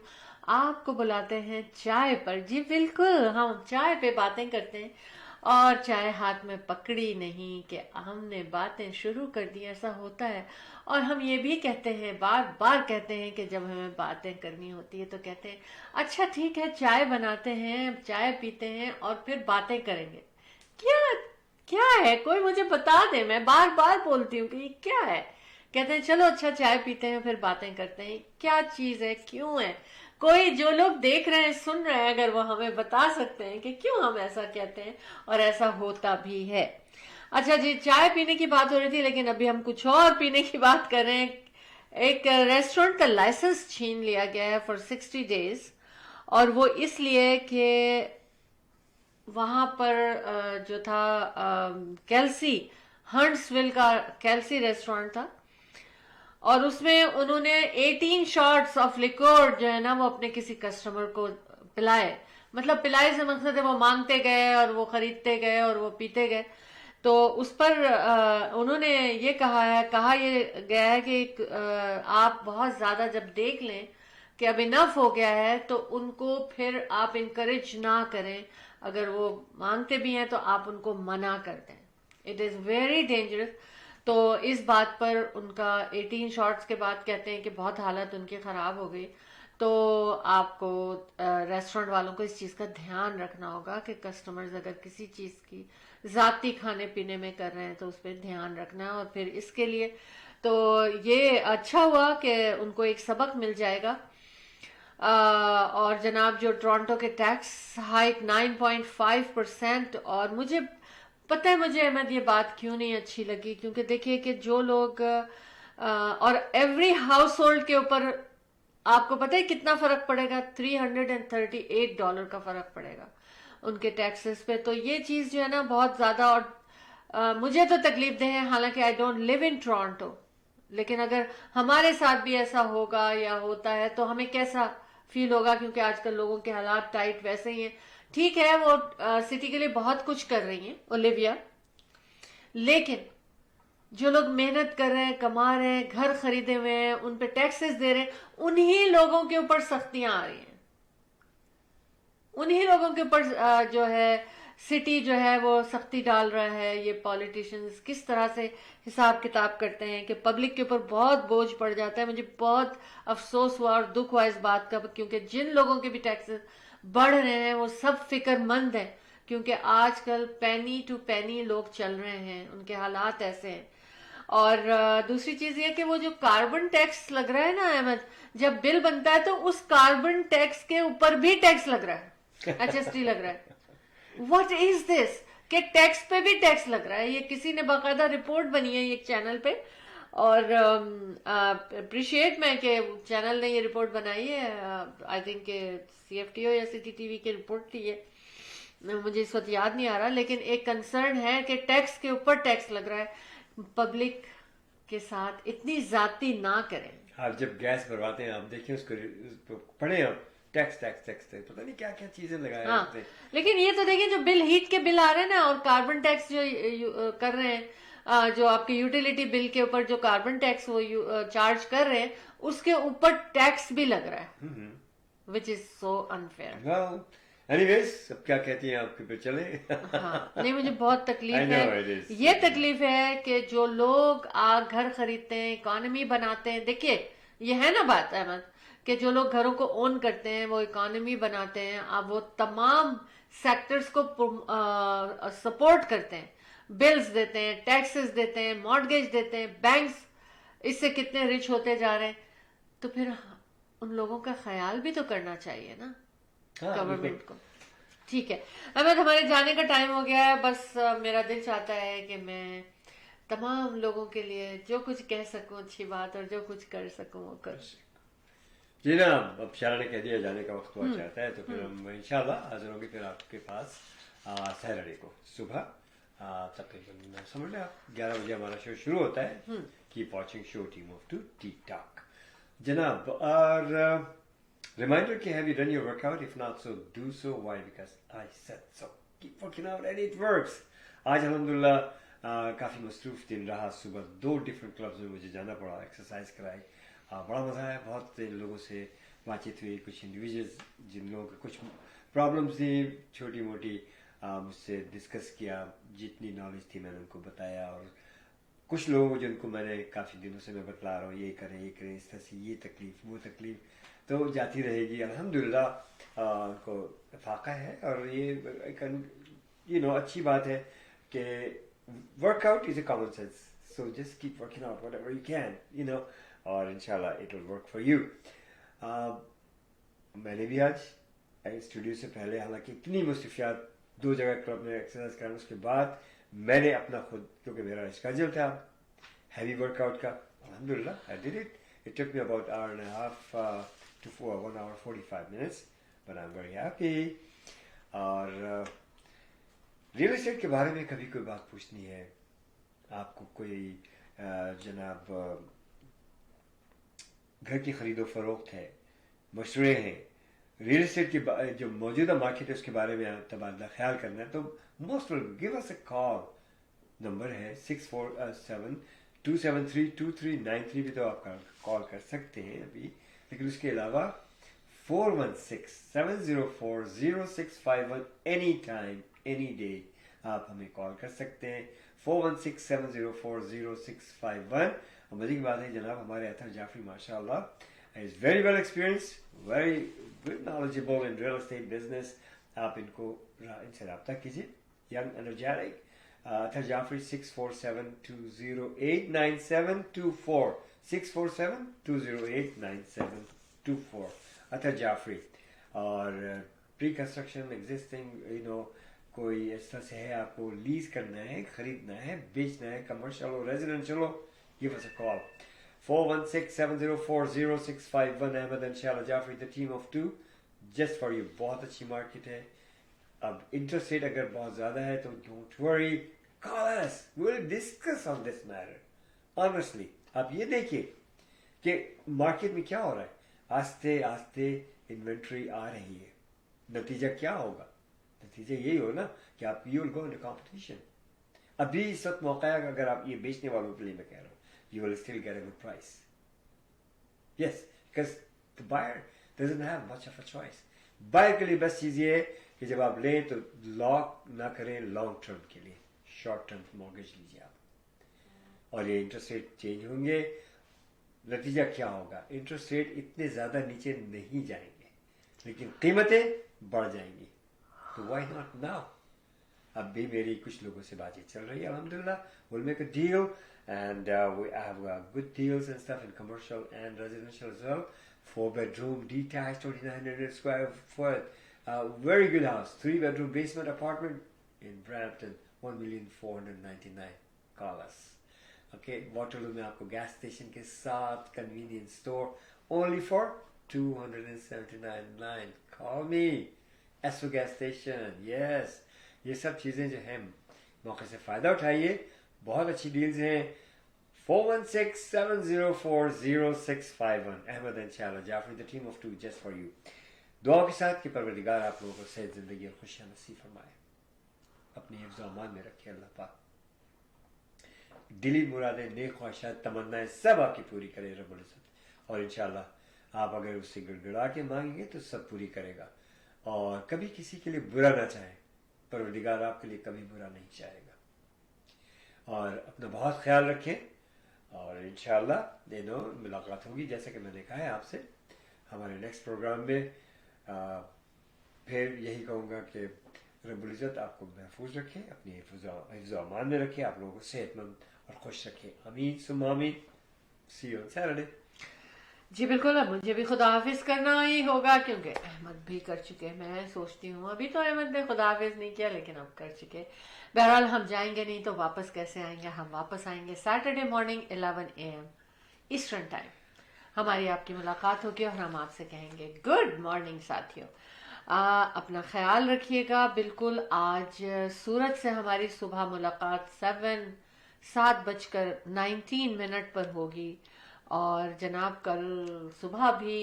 [SPEAKER 1] आपको बुलाते हैं चाय पर। जी बिल्कुल, हम चाय पे बातें करते हैं, और चाय हाथ में पकड़ी नहीं कि हमने बातें शुरू कर दी, ऐसा होता है। और हम ये भी कहते हैं, बार बार कहते हैं कि जब हमें बातें करनी होती है तो कहते हैं अच्छा ठीक है, चाय बनाते हैं, चाय पीते हैं और फिर बातें करेंगे। क्या है, कोई मुझे बता दे, मैं बार बार बोलती हूँ कि ये क्या है। कहते हैं चलो अच्छा चाय पीते हैं फिर बातें करते हैं। क्या चीज है, क्यों है? कोई जो लोग देख रहे हैं, सुन रहे हैं, अगर वो हमें बता सकते हैं कि क्यों हम ऐसा कहते हैं और ऐसा होता भी है। अच्छा जी, चाय पीने की बात हो रही थी, लेकिन अभी हम कुछ और पीने की बात कर रहे हैं। एक रेस्टोरेंट का लाइसेंस छीन लिया गया है फॉर 60 डेज, और वो इसलिए कि वहाँ पर जो था कैल्सी हंट्सविल का कैल्सी रेस्टोरेंट था और उसमें उन्होंने 18 शॉट्स ऑफ लिक्योर जो है ना वो अपने किसी कस्टमर को पिलाए. मतलब पिलाए से मकसद है वो मांगते गए और वो खरीदते गए और वो पीते गए. तो उस पर उन्होंने ये कहा ये गया है कि आप बहुत ज्यादा जब देख लें कि अब इनफ हो गया है तो उनको फिर आप इनकरेज ना करें. अगर वो मांगते भी हैं तो आप उनको मना कर दें. It is very dangerous. तो इस बात पर उनका 18 शॉट्स के बाद कहते हैं कि बहुत हालत उनकी खराब हो गई. तो आपको रेस्टोरेंट वालों को इस चीज का ध्यान रखना होगा कि कस्टमर्स अगर किसी चीज की जाती खाने पीने में कर रहे हैं तो उस पर ध्यान रखना है. और फिर इसके लिए तो ये अच्छा हुआ कि उनको एक सबक मिल जाएगा. और जनाब जो टोरंटो के टैक्स हाइक 9.5%. और मुझे पता है मुझे अहमद ये बात क्यों नहीं अच्छी लगी, क्योंकि देखिए कि जो लोग और एवरी हाउस होल्ड के ऊपर आपको पता है कितना फर्क पड़ेगा. $338 का फर्क पड़ेगा उनके टैक्सेस पे. तो ये चीज जो है ना बहुत ज्यादा और मुझे तो तकलीफ दे है. हालांकि I don't live in Toronto, लेकिन अगर हमारे साथ भी ऐसा होगा या होता है तो हमें कैसा फील होगा, क्योंकि आजकल लोगों के हालात टाइट वैसे ही हैं. ठीक है वो सिटी के लिए बहुत कुछ कर रही हैं ओलिविया, लेकिन जो लोग मेहनत कर रहे हैं, कमा रहे हैं, घर खरीदे हुए हैं, उन पे टैक्सेस दे रहे हैं, उन्हीं लोगों के ऊपर सख्तियां आ रही हैं. उन्हीं लोगों के ऊपर जो है सिटी जो है वो सख्ती डाल रहा है. ये पॉलिटिशियंस किस तरह से हिसाब किताब करते हैं कि पब्लिक के ऊपर बहुत बोझ पड़ जाता है. मुझे बहुत अफसोस हुआ और दुख हुआ इस बात का, क्योंकि जिन लोगों के भी टैक्सेस बढ़ रहे हैं वो सब फिक्रमंद हैं, क्योंकि आजकल पेनी टू पेनी लोग चल रहे हैं, उनके हालात ऐसे हैं. और दूसरी चीज ये कि वो जो कार्बन टैक्स लग रहा है ना अहमद, जब बिल बनता है तो उस कार्बन टैक्स के ऊपर भी टैक्स लग रहा है, HST लग रहा है. व्हाट इज दिस कि टैक्स पे भी टैक्स लग रहा है. ये किसी ने बाकायदा रिपोर्ट बनी है एक चैनल पे, और अप्रिशिएट मैं कि चैनल ने ये रिपोर्ट बनाई है. आई थिंक CFTO या CTTV की रिपोर्ट थी ये, मुझे इस वक्त याद नहीं आ रहा. लेकिन एक कंसर्न है कि टैक्स के ऊपर टैक्स लग रहा है. पब्लिक के साथ इतनी जाती ना करें.
[SPEAKER 2] आप जब गैस भरवाते हैं आप देखिए उसको पढ़े आप, टैक्स टैक्स टैक्स पता नहीं क्या क्या चीजें लगाए.
[SPEAKER 1] हाँ, लेकिन ये तो देखिए जो बिल हीट के बिल आ रहे हैं ना, और कार्बन टैक्स जो कर रहे हैं, जो आपके यूटिलिटी बिल के ऊपर जो कार्बन टैक्स वो चार्ज कर रहे हैं, उसके ऊपर टैक्स भी लग रहा है, which is so unfair.
[SPEAKER 2] Anyways, अब क्या कहती हैं आपके पे चले.
[SPEAKER 1] हाँ, नहीं मुझे बहुत तकलीफ है. ये तकलीफ है कि जो लोग घर खरीदते हैं, इकोनॉमी बनाते हैं. देखिए ये है ना बात अहमद कि जो लोग घरों को ओन करते हैं वो इकोनॉमी बनाते हैं. अब वो तमाम सेक्टर्स को सपोर्ट करते हैं, बिल्स देते हैं, टैक्सेस देते हैं, मॉर्गेज देते हैं, बैंक्स इससे कितने रिच होते जा रहे हैं. तो फिर उन लोगों का ख्याल भी तो करना चाहिए ना गवर्नमेंट को. ठीक है अहमद, हमारे जाने का टाइम हो गया है. बस मेरा दिल चाहता है कि मैं तमाम लोगों के लिए जो कुछ कह सकूं अच्छी बात, और जो कुछ कर सकूं वो कर.
[SPEAKER 2] जी ना, अब शारा ने कह दिया जाने का वक्त हुआ चाहता है, तो फिर हम इंशाल्लाह हाजिर होंगे फिर आपके पास सैटरडे को सुबह. तकरीबन समझ लें आप 11 बजे हमारा शो शुरू होता है. Keep watching show team of two tea talk जनाब. और reminder कि have you done your workout? If not, so do so. Why? Because I said so. Keep working out and it works. आज अल्हम्दुलिल्लाह काफ़ी मसरूफ दिन रहा. सुबह 2 डिफरेंट क्लब्स में मुझे जाना पड़ा, एक्सरसाइज कराई. बड़ा मज़ा आया. बहुत लोगों से बातचीत हुई, कुछ इंडिविजुअल्स जिन लोगों को कुछ प्रॉब्लम्स थी छोटी मोटी, मुझसे डिस्कस किया. जितनी नॉलेज थी मैंने उनको बताया. और कुछ लोग जिनको मैंने काफ़ी दिनों से मैं बतला रहा हूँ, ये करें इस तरह से, ये तकलीफ वो तकलीफ तो जाती रहेगी. अल्हम्दुलिल्लाह उनको फाका है. और ये अच्छी बात है कि workout is a common sense. So just keep working out whatever you can, और इंशाल्लाह it will work for you. मैंने भी आज स्टूडियो से पहले, हालांकि इतनी मुस्तफियात 2 जगह क्लब में एक्सरसाइज करना, उसके बाद मैंने अपना खुद, क्योंकि मेरा स्केड्यूल था हैवी वर्कआउट का, अल्हम्दुलिल्लाह I did it. It took me about hour and a half to 1 hour 45 minutes. but I'm very happy. और रियल एस्टेट के बारे में कभी कोई बात पूछनी है आपको, कोई जनाब घर की खरीदो फरोख्त है, मशवरे हैं, रियल एस्टेट की जो मौजूदा मार्केट है उसके बारे में तबादला ख्याल करना है, तो most give us a call. Number है 647-273-2393 भी तो आप कॉल कर सकते हैं अभी, लेकिन उसके अलावा 416-704-0651 एनी टाइम एनी डे आप हमें कॉल कर सकते हैं. 416-704-0651. और मजे की बात है जनाब हमारे अतर जाफरी माशाल्लाह is very well experienced, very knowledgeable in real estate business. आप इनसे रब्ता कीजिए. Young, energetic. अतर जाफरी 647-208-9724 647-208-9724 अतर जाफरी. और प्री कंस्ट्रक्शन एग्जिस्टिंग कोई इस तरह से है, आपको लीज करना है, खरीदना है, बेचना है, कमर्शियल हो, रेजिडेंशियल हो, give us a call. 416-704-0651. Ahmed and Shala Jafri, the team of two, just for you. बहुत अच्छी मार्केट है. अब इंटरेस्ट रेट अगर बहुत ज़्यादा है तो don't worry, call us. We'll discuss on this matter. Honestly, आप ये देखिए कि मार्केट में क्या हो रहा है. आस्ते आस्ते इन्वेंट्री आ रही है. नतीजा क्या होगा? नतीजा यही हो ना कि आप you will go into competition. अभी इस वक्त मौका है, अगर आप ये बेचने वालों के लिए मैं कह रहा हूँ, you will still get a good price. Yes, because the buyer doesn't have much of a choice. Buyer के लिए बस चीज़ ये है कि जब आप लें तो लॉक ना करें लॉन्ग टर्म के लिए, शॉर्ट टर्म मॉर्गेज लीजिए आप. और ये इंटरेस्ट रेट चेंज होंगे, नतीजा क्या होगा? इंटरेस्ट रेट इतने ज़्यादा नीचे नहीं जाएंगे, लेकिन कीमतें बढ़ जाएंगी. तो why not now? अब भी मेरी कुछ लोगों से बातचीत चल रही है, alhamdulillah. We'll make a deal, and we have good deals and stuff in commercial and residential as well. 4-bedroom, detached, 2,900 square foot, very good house. 3-bedroom basement apartment in Brampton, $1,499,000. Call us. Okay, Waterloo में आपको gas station के साथ convenience store only for $279,900. Call me. Esso gas station, yes. ये सब चीज़ें जो हैं मौके से फ़ायदा उठाइए, बहुत अच्छी डील्स हैं. 416-704-0651. अहमद एंड शाला Jafri, the team of two, just for you. दुआ के साथ कि परवरदिगार आप लोगों को सेहत ज़िंदगी और खुशियाँ नसीब फरमाए, अपनी हिफ्ज़ व अमान में रखे अल्लाह पाक. दिली मुरादें, नेक ख्वाहिशात, तमन्नाएं सब आपकी पूरी करे रब्बुल इज़्ज़त. और इंशाअल्लाह आप अगर उससे गिड़गिड़ा के मांगेंगे तो सब पूरी करेगा. और कभी किसी के लिए बुरा ना चाहे, परवरदिगार आपके लिए कभी बुरा नहीं चाहेगा. और अपना बहुत ख्याल रखें, और इंशाअल्लाह मुलाकात होगी जैसे कि मैंने कहा है आपसे हमारे नेक्स्ट प्रोग्राम में. फिर यही कहूँगा कि रब्बुल इज़्ज़त आपको महफूज रखे, अपनी हिफ्ज़ व अमान में रखे, आप लोगों को सेहतमंद और खुश रखे. आमीन सुम्मा आमीन. सी यू ऑन सैटरडे.
[SPEAKER 1] जी बिल्कुल. अब मुझे भी खुदा हाफिज करना ही होगा क्योंकि अहमद भी कर चुके. मैं सोचती हूँ अभी तो अहमद ने खुदा हाफिज नहीं किया, लेकिन अब कर चुके. बहरहाल हम जाएंगे नहीं तो वापस कैसे आएंगे? हम वापस आएंगे Saturday morning 11 AM eastern time. हमारी आपकी मुलाकात होगी और हम आपसे कहेंगे गुड मॉर्निंग साथियों. अपना ख्याल रखिएगा. बिल्कुल आज सूरत से हमारी सुबह मुलाकात 7:19 पर होगी. और जनाब कल सुबह भी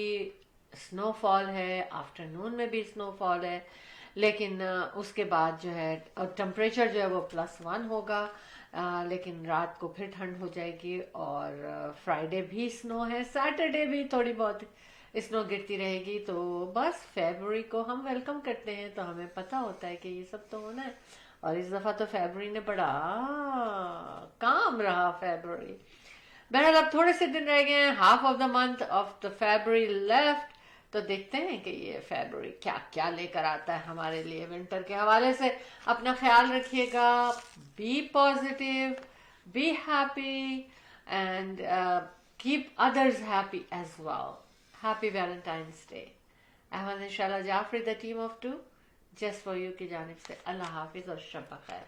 [SPEAKER 1] स्नोफॉल है, आफ्टरनून में भी स्नोफॉल है, लेकिन उसके बाद जो है और टेम्परेचर जो है वो +1 होगा. लेकिन रात को फिर ठंड हो जाएगी. और फ्राइडे भी स्नो है, सैटरडे भी थोड़ी बहुत स्नो गिरती रहेगी. तो बस फरवरी को हम वेलकम करते हैं. तो हमें पता होता है कि ये सब तो होना है. और इस दफ़ा तो फरवरी ने बड़ा काम रहा फरवरी. बहरहाल अब थोड़े से दिन रह गए हैं, half of the month of the February left. तो देखते हैं कि ये फरवरी क्या क्या लेकर आता है हमारे लिए विंटर के हवाले से. अपना ख्याल रखिएगा. Be positive, be happy, and keep others happy as well. Happy Valentine's day. Ahmed इंशाल्लाह Jafri, the team of two, just for you की जानिब से अल्लाह हाफिज और शब बखैर.